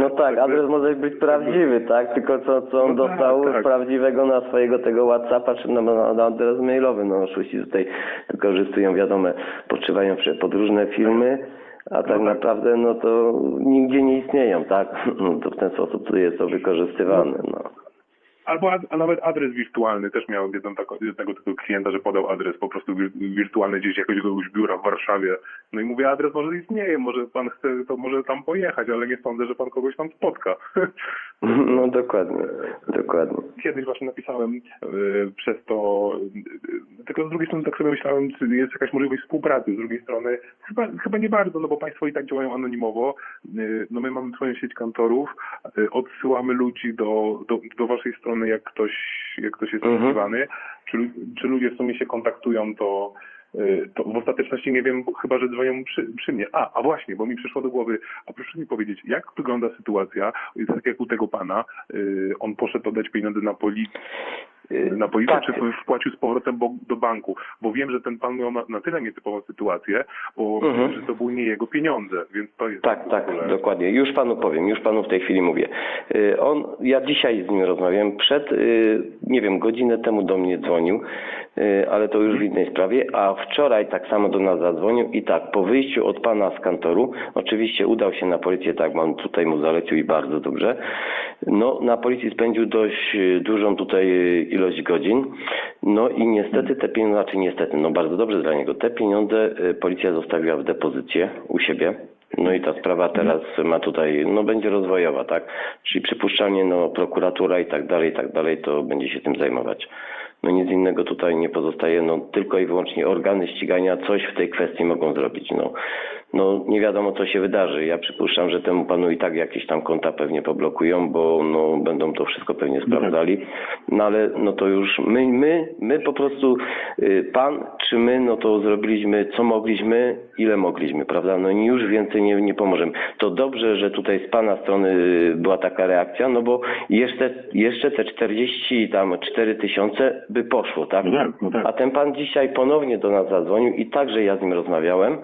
No tak, adres może być prawdziwy, tak? Tylko co on No tak, dostał tak. prawdziwego na swojego tego WhatsAppa, czy na adres mailowy. No oszuści tutaj wykorzystują, wiadomo, podszywają pod różne firmy, a tak naprawdę no to nigdzie nie istnieją, tak? No to w ten sposób to jest to wykorzystywane, no. A nawet adres wirtualny. Też miałem jednego takiego klienta, że podał adres po prostu wirtualny gdzieś jakiegoś biura w Warszawie. No i mówię, adres może istnieje, może pan chce, to może tam pojechać, ale nie sądzę, że pan kogoś tam spotka. No dokładnie. Kiedyś właśnie napisałem przez to, tylko z drugiej strony tak sobie myślałem, czy jest jakaś możliwość współpracy. Z drugiej strony chyba nie bardzo, no bo państwo i tak działają anonimowo. No my mamy swoją sieć kantorów, odsyłamy ludzi do waszej strony, jak ktoś jest poszukiwany. Czy ludzie w sumie się kontaktują, to w ostateczności nie wiem, chyba że dzwonią przy mnie. A właśnie, bo mi przyszło do głowy, a proszę mi powiedzieć, jak wygląda sytuacja, tak jak u tego pana, on poszedł oddać pieniądze na policję, Tak. czy wpłacił z powrotem do banku? Bo wiem, że ten pan miał na tyle nietypową sytuację, bo że to były nie jego pieniądze, więc to jest... Tak, dokładnie. Już panu powiem, już panu w tej chwili mówię. Ja dzisiaj z nim rozmawiałem, nie wiem, godzinę temu do mnie dzwonił, ale to już w innej sprawie, a wczoraj tak samo do nas zadzwonił i tak, po wyjściu od pana z kantoru, oczywiście udał się na policję, tak, mam tutaj mu zalecił i bardzo dobrze, no na policji spędził dość dużą tutaj ilość godzin, no i niestety te pieniądze, no bardzo dobrze dla niego, te pieniądze policja zostawiła w depozycie u siebie. No i ta sprawa teraz ma tutaj, no będzie rozwojowa, tak? Czyli przypuszczalnie, no prokuratura i tak dalej, to będzie się tym zajmować. No nic innego tutaj nie pozostaje, no tylko i wyłącznie organy ścigania coś w tej kwestii mogą zrobić, no nie wiadomo co się wydarzy. Ja przypuszczam, że temu panu i tak jakieś tam konta pewnie poblokują, bo no będą to wszystko pewnie sprawdzali. No ale no to już my po prostu, pan czy my, no to zrobiliśmy co mogliśmy, ile mogliśmy, prawda? No i już więcej nie pomożemy. To dobrze, że tutaj z pana strony była taka reakcja, no bo jeszcze te 44 tysiące by poszło, tak? No tak. A ten pan dzisiaj ponownie do nas zadzwonił i także ja z nim rozmawiałem.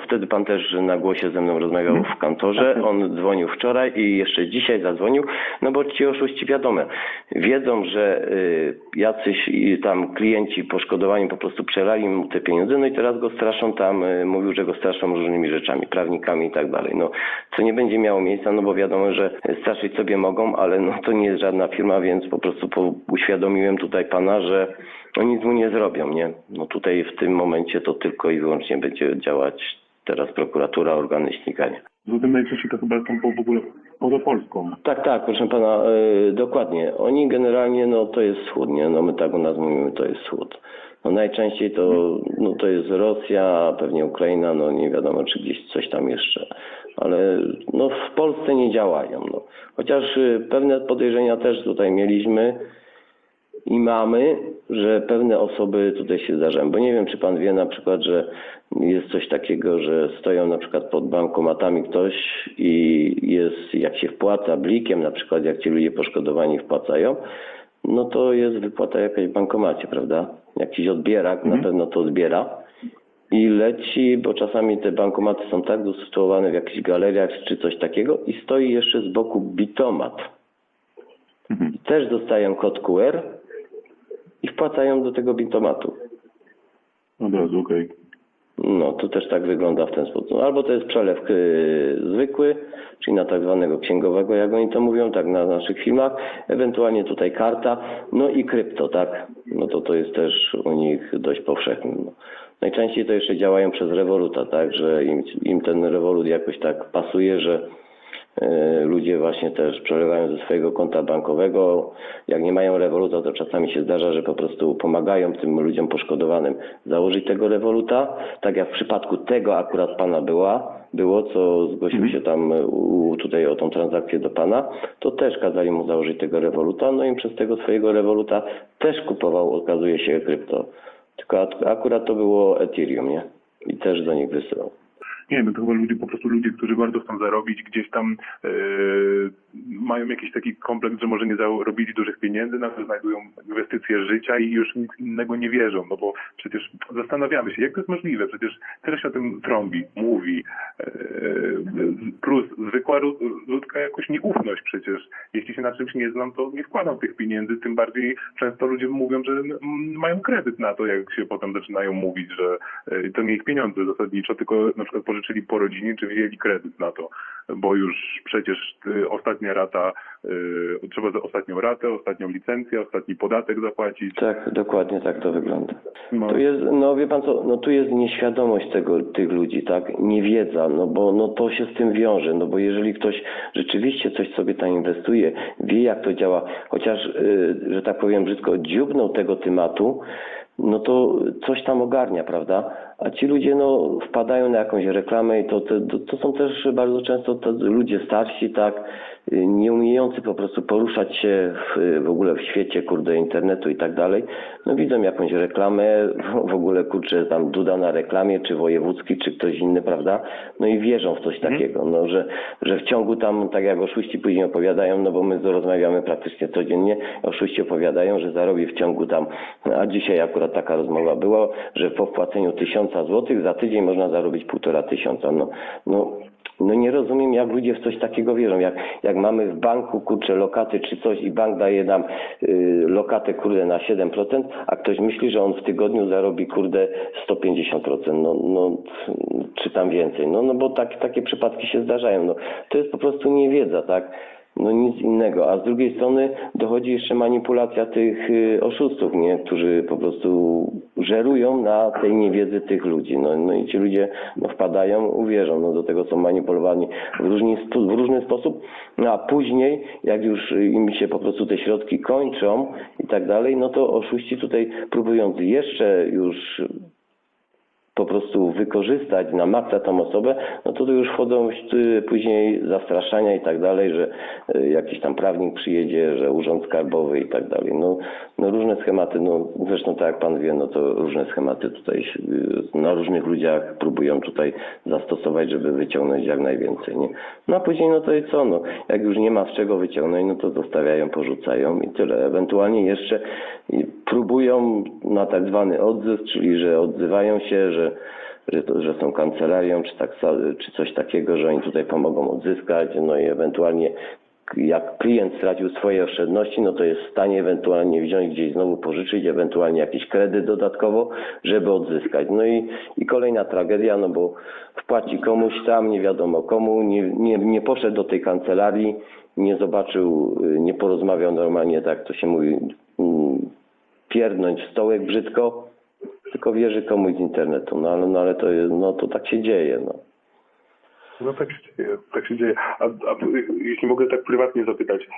Wtedy pan też na głosie ze mną rozmawiał w kantorze. On dzwonił wczoraj i jeszcze dzisiaj zadzwonił, no bo ci oszuści wiadomo, wiedzą, że jacyś tam klienci poszkodowani po prostu przelali mu te pieniądze, no i teraz go straszą tam, mówił, że go straszą różnymi rzeczami, prawnikami i tak dalej. No, co nie będzie miało miejsca, no bo wiadomo, że straszyć sobie mogą, ale no to nie jest żadna firma, więc po prostu uświadomiłem tutaj pana, że no nic mu nie zrobią, nie? No tutaj w tym momencie to tylko i wyłącznie będzie działać teraz prokuratura, organy ścigania. Zatem najczęściej to chyba są w ogóle poza Polską. Tak, proszę pana, dokładnie. Oni generalnie, no to jest wschód, nie? No my tak u nas mówimy, to jest wschód. No najczęściej to jest Rosja, pewnie Ukraina, no nie wiadomo, czy gdzieś coś tam jeszcze. Ale no w Polsce nie działają, no. Chociaż pewne podejrzenia też tutaj mieliśmy i mamy, że pewne osoby tutaj się zdarzają. Bo nie wiem, czy pan wie na przykład, że jest coś takiego, że stoją na przykład pod bankomatami ktoś i jest, jak się wpłaca blikiem, na przykład jak ci ludzie poszkodowani wpłacają, no to jest wypłata jakaś w bankomacie, prawda? Jakiś odbierak na pewno to odbiera i leci, bo czasami te bankomaty są tak usytuowane w jakichś galeriach czy coś takiego i stoi jeszcze z boku bitomat. I też dostają kod QR i wpłacają do tego bintomatu. Od razu, okej. No, to też tak wygląda w ten sposób. Albo to jest przelew zwykły, czyli na tak zwanego księgowego, jak oni to mówią, tak na naszych filmach, ewentualnie tutaj karta, no i krypto, tak? No to jest też u nich dość powszechne. No. Najczęściej to jeszcze działają przez Revoluta, tak? Że im ten Revolut jakoś tak pasuje, że ludzie właśnie też przelewają ze swojego konta bankowego. Jak nie mają Revoluta, to czasami się zdarza, że po prostu pomagają tym ludziom poszkodowanym założyć tego Revoluta. Tak jak w przypadku tego akurat pana było, co zgłosił się tam tutaj o tą transakcję do pana, to też kazali mu założyć tego Revoluta, no i przez tego swojego Revoluta też kupował, okazuje się, krypto. Tylko akurat to było Ethereum, nie? I też do nich wysyłał. Nie wiem, to chyba po prostu ludzie, którzy bardzo chcą zarobić, gdzieś tam mają jakiś taki kompleks, że może nie zarobili dużych pieniędzy, nagle znajdują inwestycje życia i już nic innego nie wierzą, no bo przecież zastanawiamy się, jak to jest możliwe, przecież tyle się o tym trąbi, mówi, plus zwykła ludzka jakoś nieufność przecież, jeśli się na czymś nie znam, to nie wkładam tych pieniędzy, tym bardziej często ludzie mówią, że mają kredyt na to, jak się potem zaczynają mówić, że to nie ich pieniądze zasadniczo, tylko na przykład pożyczyli po rodzinie, czy wzięli kredyt na to, bo już przecież ostatnia rata, trzeba za ostatnią ratę, ostatnią licencję, ostatni podatek zapłacić. Tak, dokładnie tak to wygląda. No. Tu jest, no wie pan co, no tu jest nieświadomość tych ludzi, tak, niewiedza, no bo no to się z tym wiąże, no bo jeżeli ktoś rzeczywiście coś sobie tam inwestuje, wie jak to działa, chociaż, że tak powiem brzydko, dziubnął tego tematu, no to coś tam ogarnia, prawda? A ci ludzie no wpadają na jakąś reklamę i to są też bardzo często ludzie starsi, tak, nie umiejący po prostu poruszać się w ogóle w świecie, kurde, internetu i tak dalej. No widzą jakąś reklamę, w ogóle kurczę tam Duda na reklamie, czy Wojewódzki, czy ktoś inny, prawda? No i wierzą w coś takiego, no że w ciągu tam, tak jak oszuści później opowiadają, no bo my rozmawiamy praktycznie codziennie, oszuści opowiadają, że zarobi w ciągu tam, a dzisiaj akurat taka rozmowa była, że po wpłaceniu 1000 złotych za tydzień można zarobić 1500. No nie rozumiem, jak ludzie w coś takiego wierzą. Jak mamy w banku, kurczę, lokaty czy coś i bank daje nam lokatę, kurde, na 7%, a ktoś myśli, że on w tygodniu zarobi, kurde, 150%, czy tam więcej. No bo takie przypadki się zdarzają. No, to jest po prostu niewiedza, tak? No nic innego, a z drugiej strony dochodzi jeszcze manipulacja tych oszustów, nie? Którzy po prostu żerują na tej niewiedzy tych ludzi. No i ci ludzie wpadają, uwierzą, do tego są manipulowani w różny sposób, no a później, jak już im się po prostu te środki kończą i tak dalej, no to oszuści tutaj próbując jeszcze już po prostu wykorzystać na maksa tą osobę, no to już wchodzą później zastraszania i tak dalej, że jakiś tam prawnik przyjedzie, że urząd skarbowy i tak dalej. No różne schematy, zresztą tak jak pan wie, no to różne schematy tutaj na różnych ludziach próbują tutaj zastosować, żeby wyciągnąć jak najwięcej, nie? No a później no to i co, no jak już nie ma z czego wyciągnąć, no to zostawiają, porzucają i tyle. Ewentualnie jeszcze próbują na tak zwany odzysk, czyli że odzywają się, że są kancelarią, czy coś takiego, że oni tutaj pomogą odzyskać, no i ewentualnie jak klient stracił swoje oszczędności, no to jest w stanie ewentualnie wziąć gdzieś znowu pożyczyć, ewentualnie jakiś kredyt dodatkowo, żeby odzyskać. No i kolejna tragedia, no bo wpłaci komuś tam, nie wiadomo komu, nie poszedł do tej kancelarii, nie zobaczył, nie porozmawiał normalnie, tak to się mówi, pierdnąć w stołek brzydko, tylko wierzy komuś z internetu, no ale to tak się dzieje, no. No tak się dzieje. A jeśli mogę tak prywatnie zapytać,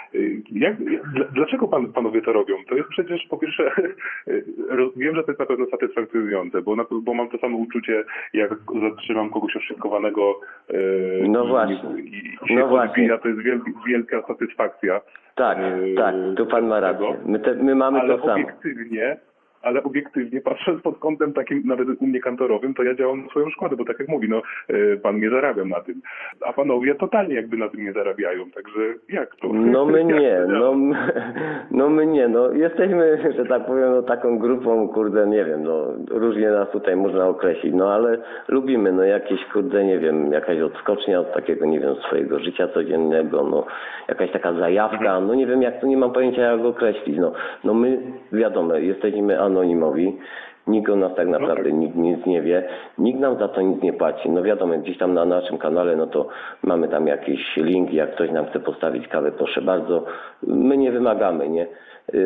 dlaczego panowie to robią? To jest przecież po pierwsze, wiem, że to jest na pewno satysfakcjonujące, bo mam to samo uczucie, jak zatrzymam kogoś oszukiwanego No właśnie. i się odbija, to jest wielka satysfakcja. Tak, tu pan ma rację. My mamy ale to samo. obiektywnie ale obiektywnie patrząc pod kątem takim nawet u mnie kantorowym, to ja działam na swoją szkodę, bo tak jak mówi, pan nie zarabiam na tym, a panowie totalnie jakby na tym nie zarabiają, także jak to? No my Jak nie, to działa? no my nie, no jesteśmy, że tak powiem, no taką grupą, kurde, nie wiem, no różnie nas tutaj można określić, no ale lubimy, no jakieś, kurde, nie wiem, jakaś odskocznia od takiego, nie wiem, swojego życia codziennego, no jakaś taka zajawka, no nie wiem jak to, nie mam pojęcia jak określić, no my, wiadomo, jesteśmy anonimowi, nikt o nas tak naprawdę nikt nic nie wie, nikt nam za to nic nie płaci. No wiadomo, gdzieś tam na naszym kanale, no to mamy tam jakiś link, jak ktoś nam chce postawić kawę, proszę bardzo. My nie wymagamy, nie?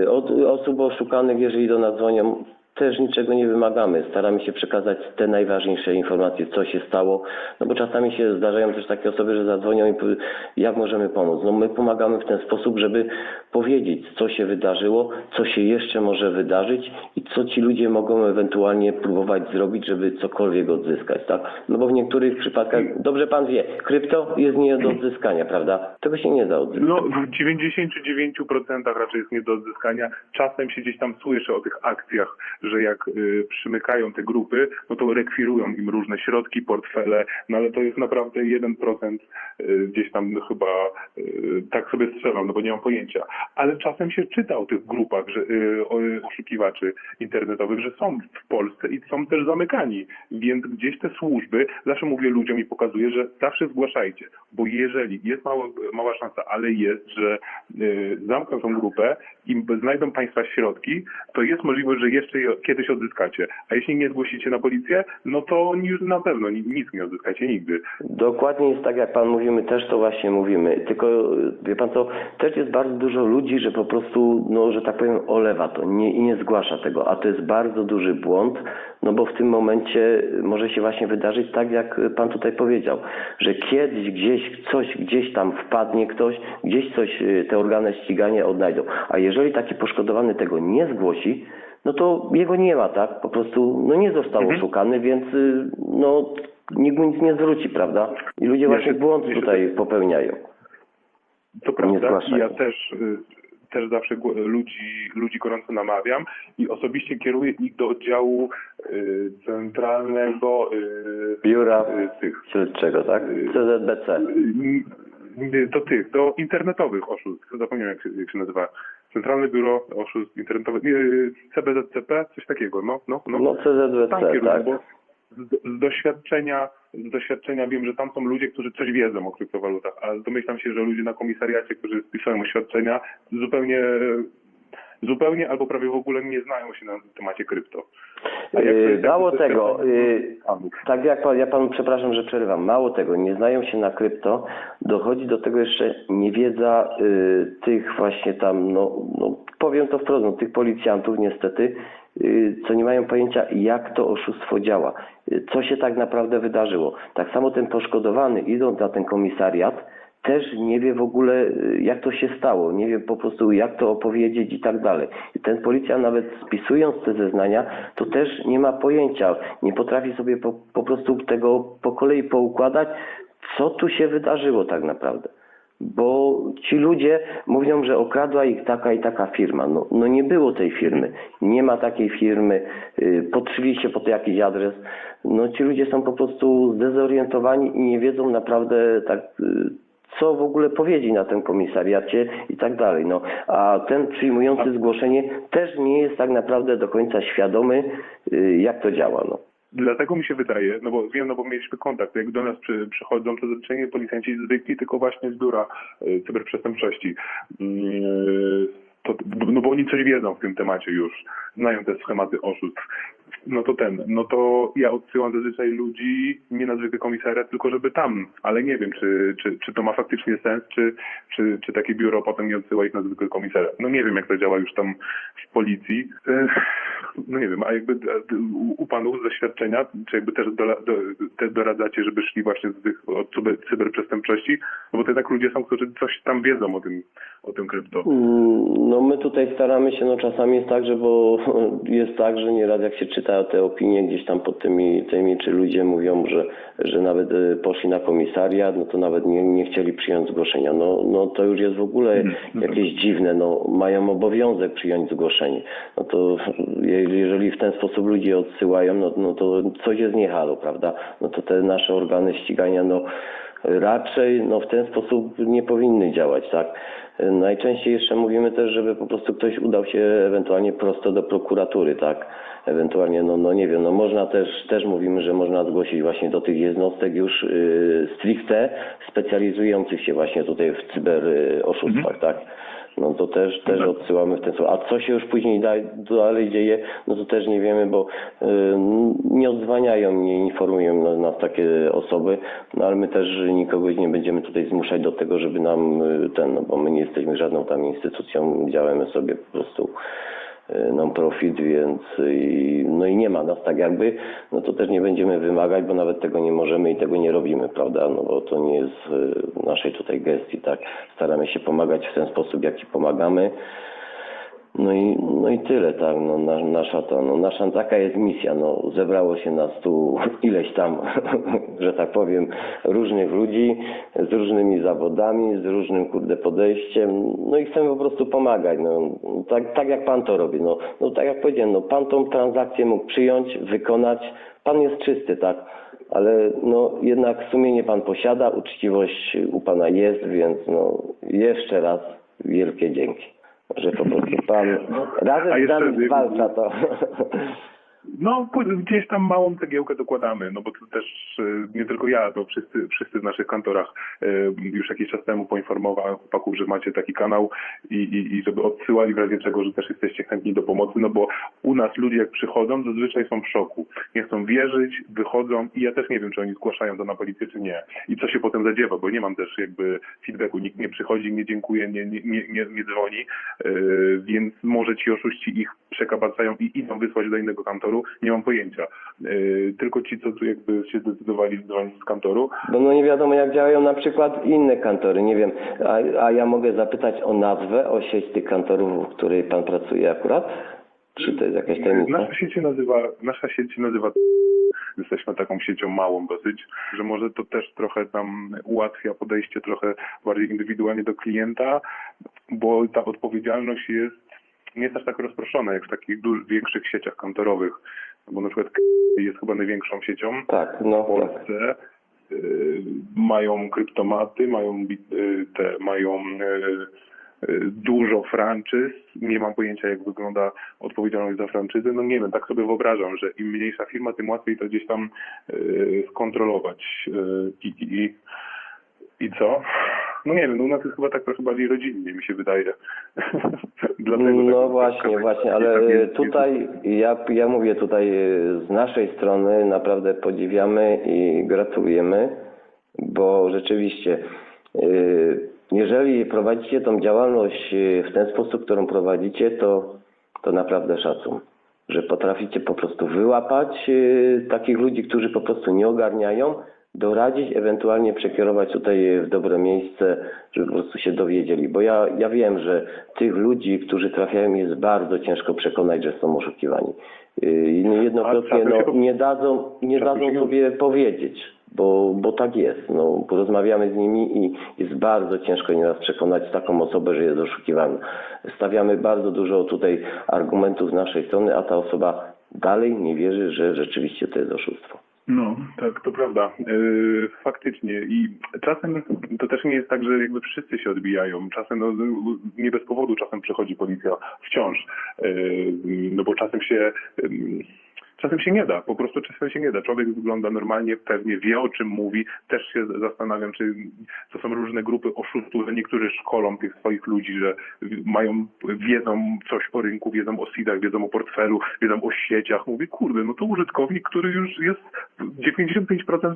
Od osób oszukanych, jeżeli do nas dzwonią, też niczego nie wymagamy. Staramy się przekazać te najważniejsze informacje, co się stało, no bo czasami się zdarzają też takie osoby, że zadzwonią i powiedzą, jak możemy pomóc. No my pomagamy w ten sposób, żeby powiedzieć, co się wydarzyło, co się jeszcze może wydarzyć i co ci ludzie mogą ewentualnie próbować zrobić, żeby cokolwiek odzyskać, tak? No bo w niektórych przypadkach, dobrze pan wie, krypto jest nie do odzyskania, prawda? Tego się nie da odzyskać. No w 99% raczej jest nie do odzyskania. Czasem się gdzieś tam słyszy o tych akcjach, że jak przymykają te grupy, no to rekwirują im różne środki, portfele, no ale to jest naprawdę 1% gdzieś tam chyba, tak sobie strzelam, no bo nie mam pojęcia. Ale czasem się czyta o tych grupach oszukiwaczy internetowych, że są w Polsce i są też zamykani, więc gdzieś te służby, zawsze mówię ludziom i pokazuję, że zawsze zgłaszajcie, bo jeżeli jest mała szansa, ale jest, że zamkną tą grupę i znajdą państwa środki, to jest możliwość, że jeszcze je kiedyś odzyskacie. A jeśli nie zgłosicie na policję, no to już na pewno nic nie odzyskacie nigdy. Dokładnie jest tak, jak pan mówi, my też to właśnie mówimy. Tylko, wie pan co, też jest bardzo dużo ludzi, że po prostu, no, że tak powiem, olewa to i nie zgłasza tego. A to jest bardzo duży błąd, no bo w tym momencie może się właśnie wydarzyć tak, jak pan tutaj powiedział, że kiedyś gdzieś tam wpadnie ktoś, gdzieś coś te organy ścigania odnajdą. A jeżeli taki poszkodowany tego nie zgłosi, no to jego nie ma, tak? Po prostu no nie został oszukany, więc no nikt mu nic nie zwróci, prawda? I ludzie właśnie błąd tutaj popełniają. To prawda, zgłaszają. ja też zawsze ludzi gorąco namawiam i osobiście kieruję ich do oddziału centralnego Biura tych śledczego, tak? CZBC. do internetowych oszustw. Zapomniałem jak się nazywa. Centralne Biuro Oszustw Internetowych, CBZCP, coś takiego, No CZBC, tam kieruję, tak. bo z doświadczenia wiem, że tam są ludzie, którzy coś wiedzą o kryptowalutach, a domyślam się, że ludzie na komisariacie, którzy spisują oświadczenia, zupełnie albo prawie w ogóle nie znają się na temacie krypto. Mało tego, tak jak ja panu przepraszam, że przerywam, mało tego, nie znają się na krypto, dochodzi do tego jeszcze niewiedza tych właśnie tam, no powiem to wprost, no, tych policjantów niestety, co nie mają pojęcia, jak to oszustwo działa, co się tak naprawdę wydarzyło. Tak samo ten poszkodowany, idąc na ten komisariat, też nie wie w ogóle, jak to się stało, nie wie po prostu, jak to opowiedzieć i tak dalej. I ten policjant nawet spisując te zeznania, to też nie ma pojęcia, nie potrafi sobie po prostu tego po kolei poukładać, co tu się wydarzyło tak naprawdę. Bo ci ludzie mówią, że okradła ich taka i taka firma. No nie było tej firmy, nie ma takiej firmy, patrzyli się pod jakiś adres. No ci ludzie są po prostu zdezorientowani i nie wiedzą naprawdę tak, co w ogóle powiedzieć na tym komisariacie i tak dalej. No, a ten przyjmujący zgłoszenie też nie jest tak naprawdę do końca świadomy, jak to działa. No. Dlatego mi się wydaje, bo mieliśmy kontakt, jak do nas przychodzą, to zazwyczaj policjanci zwykli, tylko właśnie z biura cyberprzestępczości. Bo oni coś wiedzą w tym temacie już, znają te schematy oszustw. No to ja odsyłam zazwyczaj ludzi nie na zwykły komisariat, tylko żeby tam, ale nie wiem, czy to ma faktycznie sens, czy takie biuro potem nie odsyła ich na zwykły komisariat. No nie wiem, jak to działa już tam w policji. No nie wiem, a jakby u panów z doświadczenia, czy jakby też doradzacie, żeby szli właśnie od cyberprzestępczości? No bo to tak ludzie są, którzy coś tam wiedzą o tym krypto. No my tutaj staramy się, no czasami jest tak, że nieraz jak się czyta czyta te opinie gdzieś tam pod tymi czy ludzie mówią, że nawet poszli na komisariat, no to nawet nie chcieli przyjąć zgłoszenia. No to już jest w ogóle jakieś dziwne, no mają obowiązek przyjąć zgłoszenie. No to jeżeli w ten sposób ludzie odsyłają, no to coś jest nie halo, prawda? No to te nasze organy ścigania, no raczej w ten sposób nie powinny działać, tak? Najczęściej jeszcze mówimy też, żeby po prostu ktoś udał się ewentualnie prosto do prokuratury, tak? Ewentualnie, no nie wiem, no można też mówimy, że można zgłosić właśnie do tych jednostek już stricte specjalizujących się właśnie tutaj w cyberoszustwach, tak? No to też odsyłamy w ten sposób. A co się już później dalej dzieje, no to też nie wiemy, bo nie odzwaniają, nie informują nas takie osoby, no ale my też nikogo nie będziemy tutaj zmuszać do tego, żeby nam no bo my nie jesteśmy żadną tam instytucją, działamy sobie po prostu non-profit, więc no i nie ma nas tak jakby, no to też nie będziemy wymagać, bo nawet tego nie możemy i tego nie robimy, prawda, no bo to nie jest naszej tutaj gestii, tak, staramy się pomagać w ten sposób, jaki pomagamy, no i tyle, tak, no nasza taka jest misja, no zebrało się nas tu ileś tam, że tak powiem, różnych ludzi, z różnymi zawodami, z różnym podejściem, no i chcemy po prostu pomagać, no tak jak pan to robi, no tak jak powiedziałem, no pan tą transakcję mógł przyjąć, wykonać, pan jest czysty, tak, ale no jednak sumienie pan posiada, uczciwość u pana jest, więc no jeszcze raz wielkie dzięki. Że po prostu pan razem z nami zwalcza to. No, gdzieś tam małą cegiełkę dokładamy, no bo to też nie tylko ja, to wszyscy w naszych kantorach już jakiś czas temu poinformowałem chłopaków, że macie taki kanał i żeby odsyłali w razie czego, że też jesteście chętni do pomocy, no bo u nas ludzie jak przychodzą, zazwyczaj są w szoku. Nie chcą wierzyć, wychodzą i ja też nie wiem, czy oni zgłaszają to na policję, czy nie. I co się potem zadziewa, bo nie mam też jakby feedbacku, nikt nie przychodzi, nie dziękuje, nie dzwoni, więc może ci oszuści ich przekabacają i idą wysłać do innego kantoru. Nie mam pojęcia. Tylko ci, co tu jakby się zdecydowali dzwonić z kantoru. Bo no nie wiadomo, jak działają na przykład inne kantory, nie wiem. A ja mogę zapytać o nazwę, o sieć tych kantorów, w której pan pracuje akurat? Czy to jest jakaś tajemnica? Nasza sieć się nazywa jesteśmy taką siecią małą dosyć, że może to też trochę nam ułatwia podejście trochę bardziej indywidualnie do klienta, bo ta odpowiedzialność nie jest aż tak rozproszona jak w takich większych sieciach kantorowych, bo na przykład jest chyba największą siecią w Polsce. Mają kryptomaty, mają dużo franczyz. Nie mam pojęcia, jak wygląda odpowiedzialność za franczyzę. No nie wiem, tak sobie wyobrażam, że im mniejsza firma, tym łatwiej to gdzieś tam skontrolować. I co? No nie wiem, u nas jest chyba tak trochę bardziej rodzinnie, mi się wydaje. No właśnie, ale tutaj, ja mówię tutaj z naszej strony naprawdę podziwiamy i gratulujemy, bo rzeczywiście jeżeli prowadzicie tą działalność w ten sposób, którą prowadzicie, to naprawdę szacun, że potraficie po prostu wyłapać takich ludzi, którzy po prostu nie ogarniają, doradzić, ewentualnie przekierować tutaj w dobre miejsce, żeby po prostu się dowiedzieli. Bo ja wiem, że tych ludzi, którzy trafiają, jest bardzo ciężko przekonać, że są oszukiwani. I niejednokrotnie nie dadzą sobie powiedzieć, bo tak jest. No, porozmawiamy z nimi i jest bardzo ciężko nieraz przekonać taką osobę, że jest oszukiwana. Stawiamy bardzo dużo tutaj argumentów z naszej strony, a ta osoba dalej nie wierzy, że rzeczywiście to jest oszustwo. No, tak, to prawda. Faktycznie. I czasem to też nie jest tak, że jakby wszyscy się odbijają. Czasem, nie bez powodu czasem przychodzi policja wciąż. No bo czasem się nie da, po prostu czasem się nie da. Człowiek wygląda normalnie, pewnie wie, o czym mówi. Też się zastanawiam, czy to są różne grupy oszustów, że niektórzy szkolą tych swoich ludzi, że wiedzą coś o rynku, wiedzą o seedach, wiedzą o portfelu, wiedzą o sieciach. Mówię, kurde, no to użytkownik, który już jest 95%,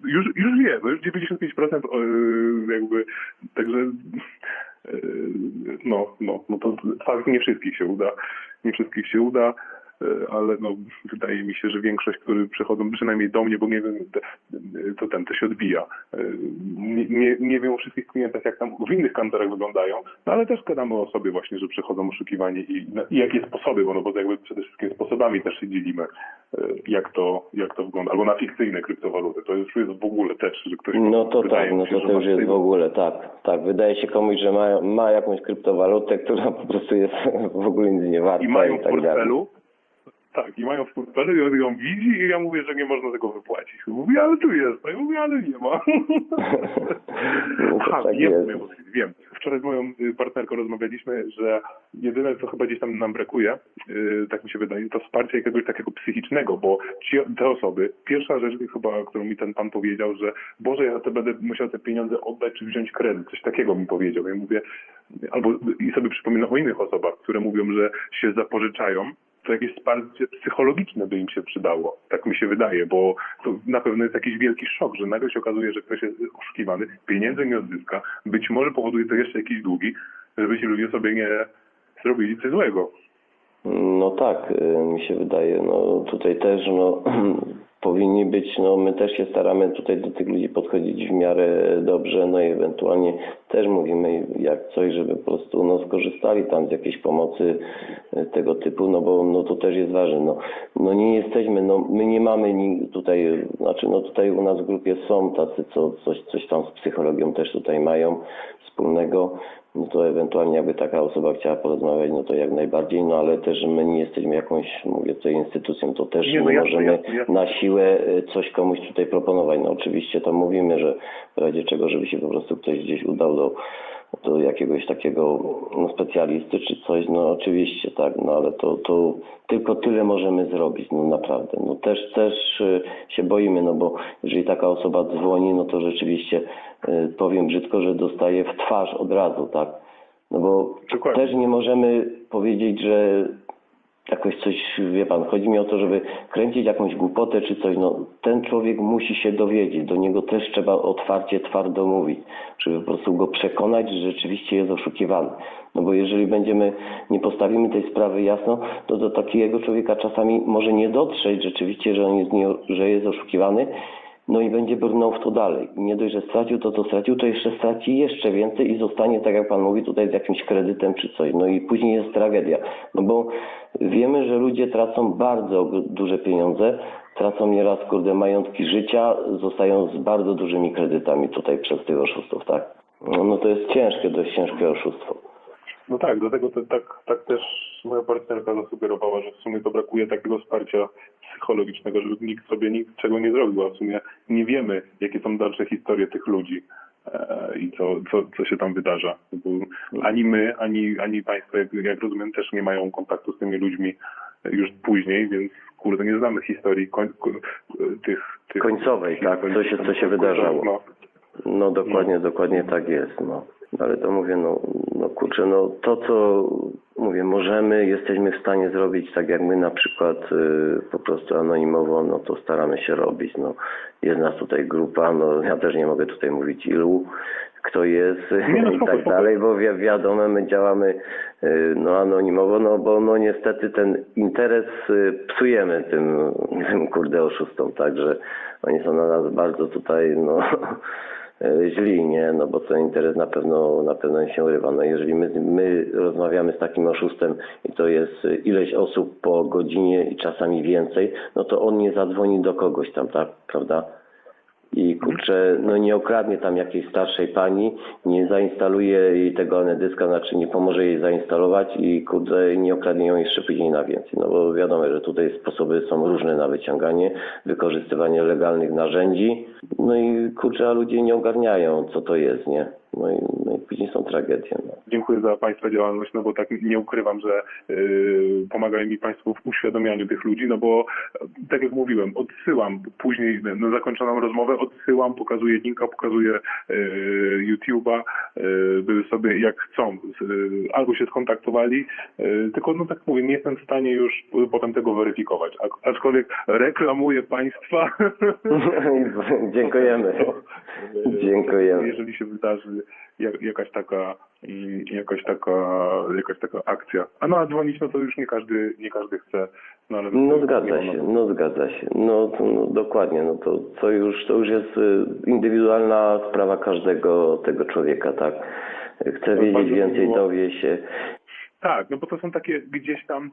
już wie, no już 95% jakby, także no to fakt nie wszystkich się uda. ale no, wydaje mi się, że większość, którzy przychodzą przynajmniej do mnie, bo nie wiem, to się odbija. Nie wiem o wszystkich klientach, jak tam w innych kantorach wyglądają, no ale też gadamy o sobie właśnie, że przychodzą oszukiwani i jakie sposoby, bo jakby przede wszystkim sposobami też się dzielimy, jak to wygląda, albo na fikcyjne kryptowaluty. To już jest w ogóle też, że ktoś... No to wydaje tak, mi no się, to że już jest ma- w ogóle, tak. Wydaje się komuś, że ma jakąś kryptowalutę, która po prostu jest w ogóle nic nie warta I mają w tak dalej. portfelu. Tak, i mają w portfelu i on ją widzi i ja mówię, że nie można tego wypłacić. Mówi, ale tu jest. Ja mówię, ale nie ma. No to Aha, tak wiem. Wczoraj z moją partnerką rozmawialiśmy, że jedyne, co chyba gdzieś tam nam brakuje, tak mi się wydaje, to wsparcie jakiegoś takiego psychicznego, bo te osoby, pierwsza rzecz chyba, którą mi ten pan powiedział, że Boże, ja to będę musiał te pieniądze oddać czy wziąć kredyt. Coś takiego mi powiedział. Ja mówię, i sobie przypominam o innych osobach, które mówią, że się zapożyczają, to jakieś wsparcie psychologiczne by im się przydało. Tak mi się wydaje, bo to na pewno jest jakiś wielki szok, że nagle się okazuje, że ktoś jest oszukiwany, pieniędzy nie odzyska, być może powoduje to jeszcze jakieś długi, żeby ci ludzie sobie nie zrobili coś złego. No tak, mi się wydaje, no tutaj też powinni być, my też się staramy tutaj do tych ludzi podchodzić w miarę dobrze, no i ewentualnie też mówimy jak coś, żeby po prostu skorzystali tam z jakiejś pomocy tego typu, no bo to też jest ważne, no nie jesteśmy, my nie mamy tutaj, tutaj u nas w grupie są tacy, co coś tam z psychologią też tutaj mają wspólnego, no to ewentualnie jakby taka osoba chciała porozmawiać, no to jak najbardziej, no ale też my nie jesteśmy jakąś, mówię tutaj instytucją, to też nie możemy jasne. na siłę coś komuś tutaj proponować. No oczywiście to mówimy, że w razie czego, żeby się po prostu ktoś gdzieś udał do jakiegoś takiego specjalisty czy coś, no oczywiście tak, no ale to tylko tyle możemy zrobić, no naprawdę. No też się boimy, no bo jeżeli taka osoba dzwoni, no to rzeczywiście powiem brzydko, że dostaje w twarz od razu, tak? No bo Dokładnie. też nie możemy powiedzieć, że jakoś coś, wie pan, chodzi mi o to, żeby kręcić jakąś głupotę czy coś, ten człowiek musi się dowiedzieć, do niego też trzeba otwarcie, twardo mówić, żeby po prostu go przekonać, że rzeczywiście jest oszukiwany. No bo jeżeli nie postawimy tej sprawy jasno, to do takiego człowieka czasami może nie dotrzeć rzeczywiście, że jest oszukiwany, no i będzie brnął w to dalej. I nie dość, że stracił to, co stracił, to jeszcze straci jeszcze więcej i zostanie, tak jak pan mówi, tutaj z jakimś kredytem czy coś. No i później jest tragedia. No bo wiemy, że ludzie tracą bardzo duże pieniądze, tracą nieraz, majątki życia, zostają z bardzo dużymi kredytami tutaj przez tych oszustów, tak? No to jest dość ciężkie oszustwo. No tak, dlatego tak też moja partnerka zasugerowała, że w sumie to brakuje takiego wsparcia psychologicznego, żeby nikt sobie niczego nie zrobił, a w sumie nie wiemy, jakie są dalsze historie tych ludzi i co się tam wydarza. Bo ani my, ani państwo, jak rozumiem, też nie mają kontaktu z tymi ludźmi już później, więc nie znamy historii tych końcowej, tak, co się wydarzało. No dokładnie tak jest, no. Ale to mówię, to co mówię, jesteśmy w stanie zrobić, tak jak my na przykład po prostu anonimowo, no to staramy się robić, jest nas tutaj grupa, ja też nie mogę tutaj mówić ilu, kto jest i tak dalej, bo wiadomo, my działamy anonimowo, bo niestety ten interes psujemy tym oszustom, także oni są na nas bardzo tutaj, źli, nie? No bo ten interes na pewno się urywa. No jeżeli my rozmawiamy z takim oszustem i to jest ileś osób po godzinie i czasami więcej, no to on nie zadzwoni do kogoś tam, tak, prawda? I nie okradnie tam jakiejś starszej pani, nie zainstaluje jej tego anydyska, znaczy nie pomoże jej zainstalować i nie okradnie ją jeszcze później na więcej. No bo wiadomo, że tutaj sposoby są różne na wyciąganie, wykorzystywanie legalnych narzędzi. No i a ludzie nie ogarniają, co to jest, nie? No i później są tragedie. No. Dziękuję za państwa działalność, bo tak nie ukrywam, że pomagają mi państwo w uświadomianiu tych ludzi, bo tak jak mówiłem, odsyłam później na zakończoną rozmowę, pokazuję linka, pokazuję YouTube'a, by sobie jak chcą, albo się skontaktowali, tylko tak mówię, nie jestem w stanie już potem tego weryfikować, aczkolwiek reklamuję państwa. Dziękujemy. Dziękujemy. Jeżeli się wydarzy jakaś taka akcja. A dzwonić, no to już nie każdy chce. No, ale No zgadza się. No dokładnie, no to już jest indywidualna sprawa każdego tego człowieka, tak? Chce wiedzieć bardzo więcej, miło. dowie się. Tak, no bo to są takie gdzieś tam,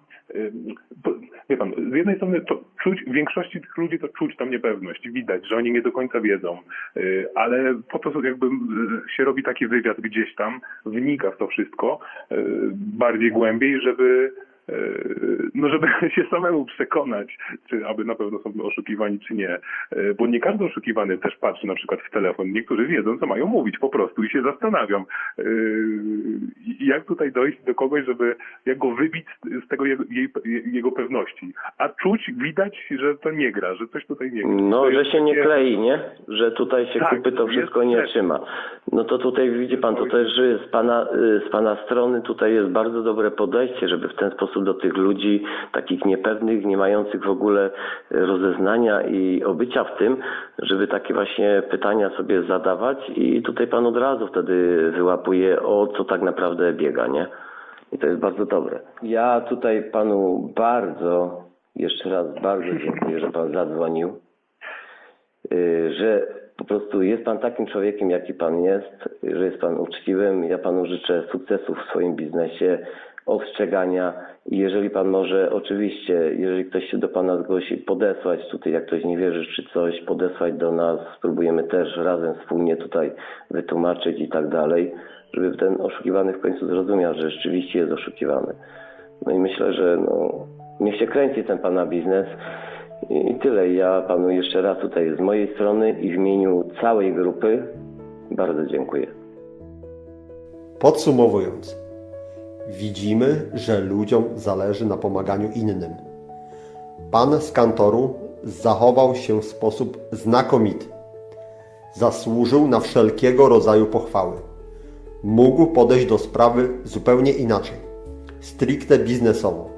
wie pan, z jednej strony to czuć, w większości tych ludzi to czuć tam niepewność, widać, że oni nie do końca wiedzą, ale po to jakby się robi taki wywiad gdzieś tam, wnika w to wszystko bardziej głębiej, żeby się samemu przekonać, czy aby na pewno są oszukiwani, czy nie. Bo nie każdy oszukiwany też patrzy na przykład w telefon. Niektórzy wiedzą, co mają mówić po prostu i się zastanawiam, jak tutaj dojść do kogoś, jak go wybić z tego jego pewności. A czuć, widać, że to nie gra, że coś tutaj nie gra. No, To że jest się nie takie- klei, nie? Że tutaj się Tak, kupy to jest wszystko nie też. trzyma. No to tutaj widzi pan, to też z pana strony tutaj jest bardzo dobre podejście, żeby w ten sposób do tych ludzi takich niepewnych, nie mających w ogóle rozeznania i obycia w tym, żeby takie właśnie pytania sobie zadawać i tutaj pan od razu wtedy wyłapuje, o co tak naprawdę biega, nie? I to jest bardzo dobre. Ja tutaj panu jeszcze raz bardzo dziękuję, że pan zadzwonił, że po prostu jest pan takim człowiekiem, jaki pan jest, że jest pan uczciwym. Ja panu życzę sukcesów w swoim biznesie, ostrzegania i jeżeli pan może, oczywiście, jeżeli ktoś się do pana zgłosi, podesłać tutaj, jak ktoś nie wierzy czy coś, podesłać do nas, spróbujemy też razem wspólnie tutaj wytłumaczyć i tak dalej, żeby ten oszukiwany w końcu zrozumiał, że rzeczywiście jest oszukiwany. No i myślę, że niech się kręci ten pana biznes i tyle. Ja panu jeszcze raz tutaj z mojej strony i w imieniu całej grupy bardzo dziękuję. Podsumowując, widzimy, że ludziom zależy na pomaganiu innym. Pan z kantoru zachował się w sposób znakomity. Zasłużył na wszelkiego rodzaju pochwały. Mógł podejść do sprawy zupełnie inaczej, stricte biznesowo,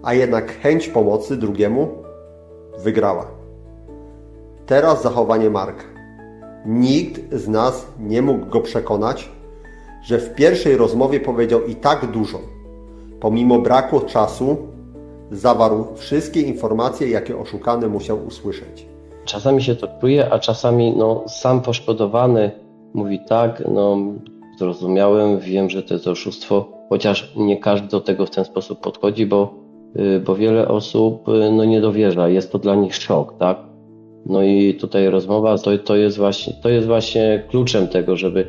a jednak chęć pomocy drugiemu wygrała. Teraz zachowanie Marka. Nikt z nas nie mógł go przekonać, że w pierwszej rozmowie powiedział i tak dużo. Pomimo braku czasu zawarł wszystkie informacje, jakie oszukany musiał usłyszeć. Czasami się to czuje, a czasami sam poszkodowany mówi tak, zrozumiałem, wiem, że to jest oszustwo, chociaż nie każdy do tego w ten sposób podchodzi, bo wiele osób nie dowierza, jest to dla nich szok, tak? No i tutaj rozmowa to jest właśnie kluczem tego, żeby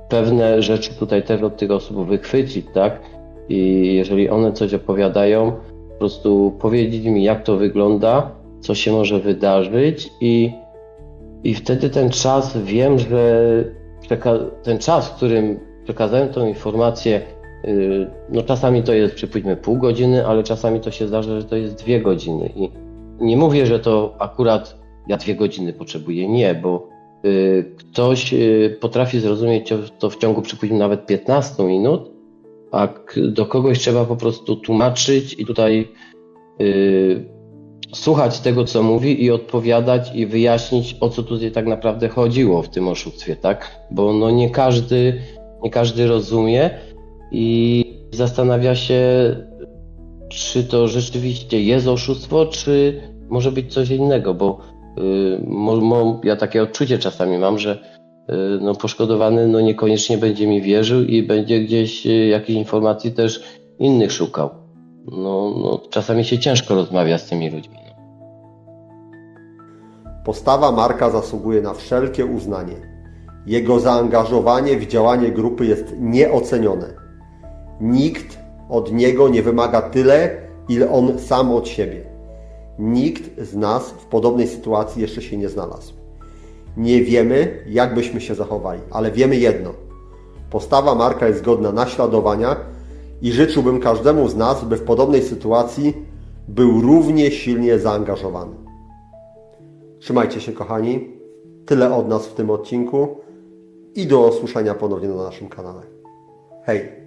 pewne rzeczy tutaj też od tych osób wychwycić, tak? I jeżeli one coś opowiadają, po prostu powiedzieć mi, jak to wygląda, co się może wydarzyć i wtedy ten czas, wiem, że ten czas, w którym przekazałem tą informację, czasami to jest, przypuśćmy, pół godziny, ale czasami to się zdarza, że to jest 2 godziny i nie mówię, że to akurat ja 2 godziny potrzebuję, nie, bo ktoś potrafi zrozumieć to w ciągu, przypuśćmy, nawet 15 minut, a do kogoś trzeba po prostu tłumaczyć i tutaj słuchać tego, co mówi i odpowiadać i wyjaśnić, o co tutaj tak naprawdę chodziło w tym oszustwie, tak? Bo nie każdy rozumie i zastanawia się, czy to rzeczywiście jest oszustwo, czy może być coś innego, bo ja takie odczucie czasami mam, że poszkodowany niekoniecznie będzie mi wierzył i będzie gdzieś jakichś informacji też innych szukał. Czasami się ciężko rozmawia z tymi ludźmi. Postawa Marka zasługuje na wszelkie uznanie. Jego zaangażowanie w działanie grupy jest nieocenione. Nikt od niego nie wymaga tyle, ile on sam od siebie. Nikt z nas w podobnej sytuacji jeszcze się nie znalazł. Nie wiemy, jak byśmy się zachowali, ale wiemy jedno. Postawa Marka jest godna naśladowania i życzyłbym każdemu z nas, by w podobnej sytuacji był równie silnie zaangażowany. Trzymajcie się, kochani. Tyle od nas w tym odcinku i do usłyszenia ponownie na naszym kanale. Hej!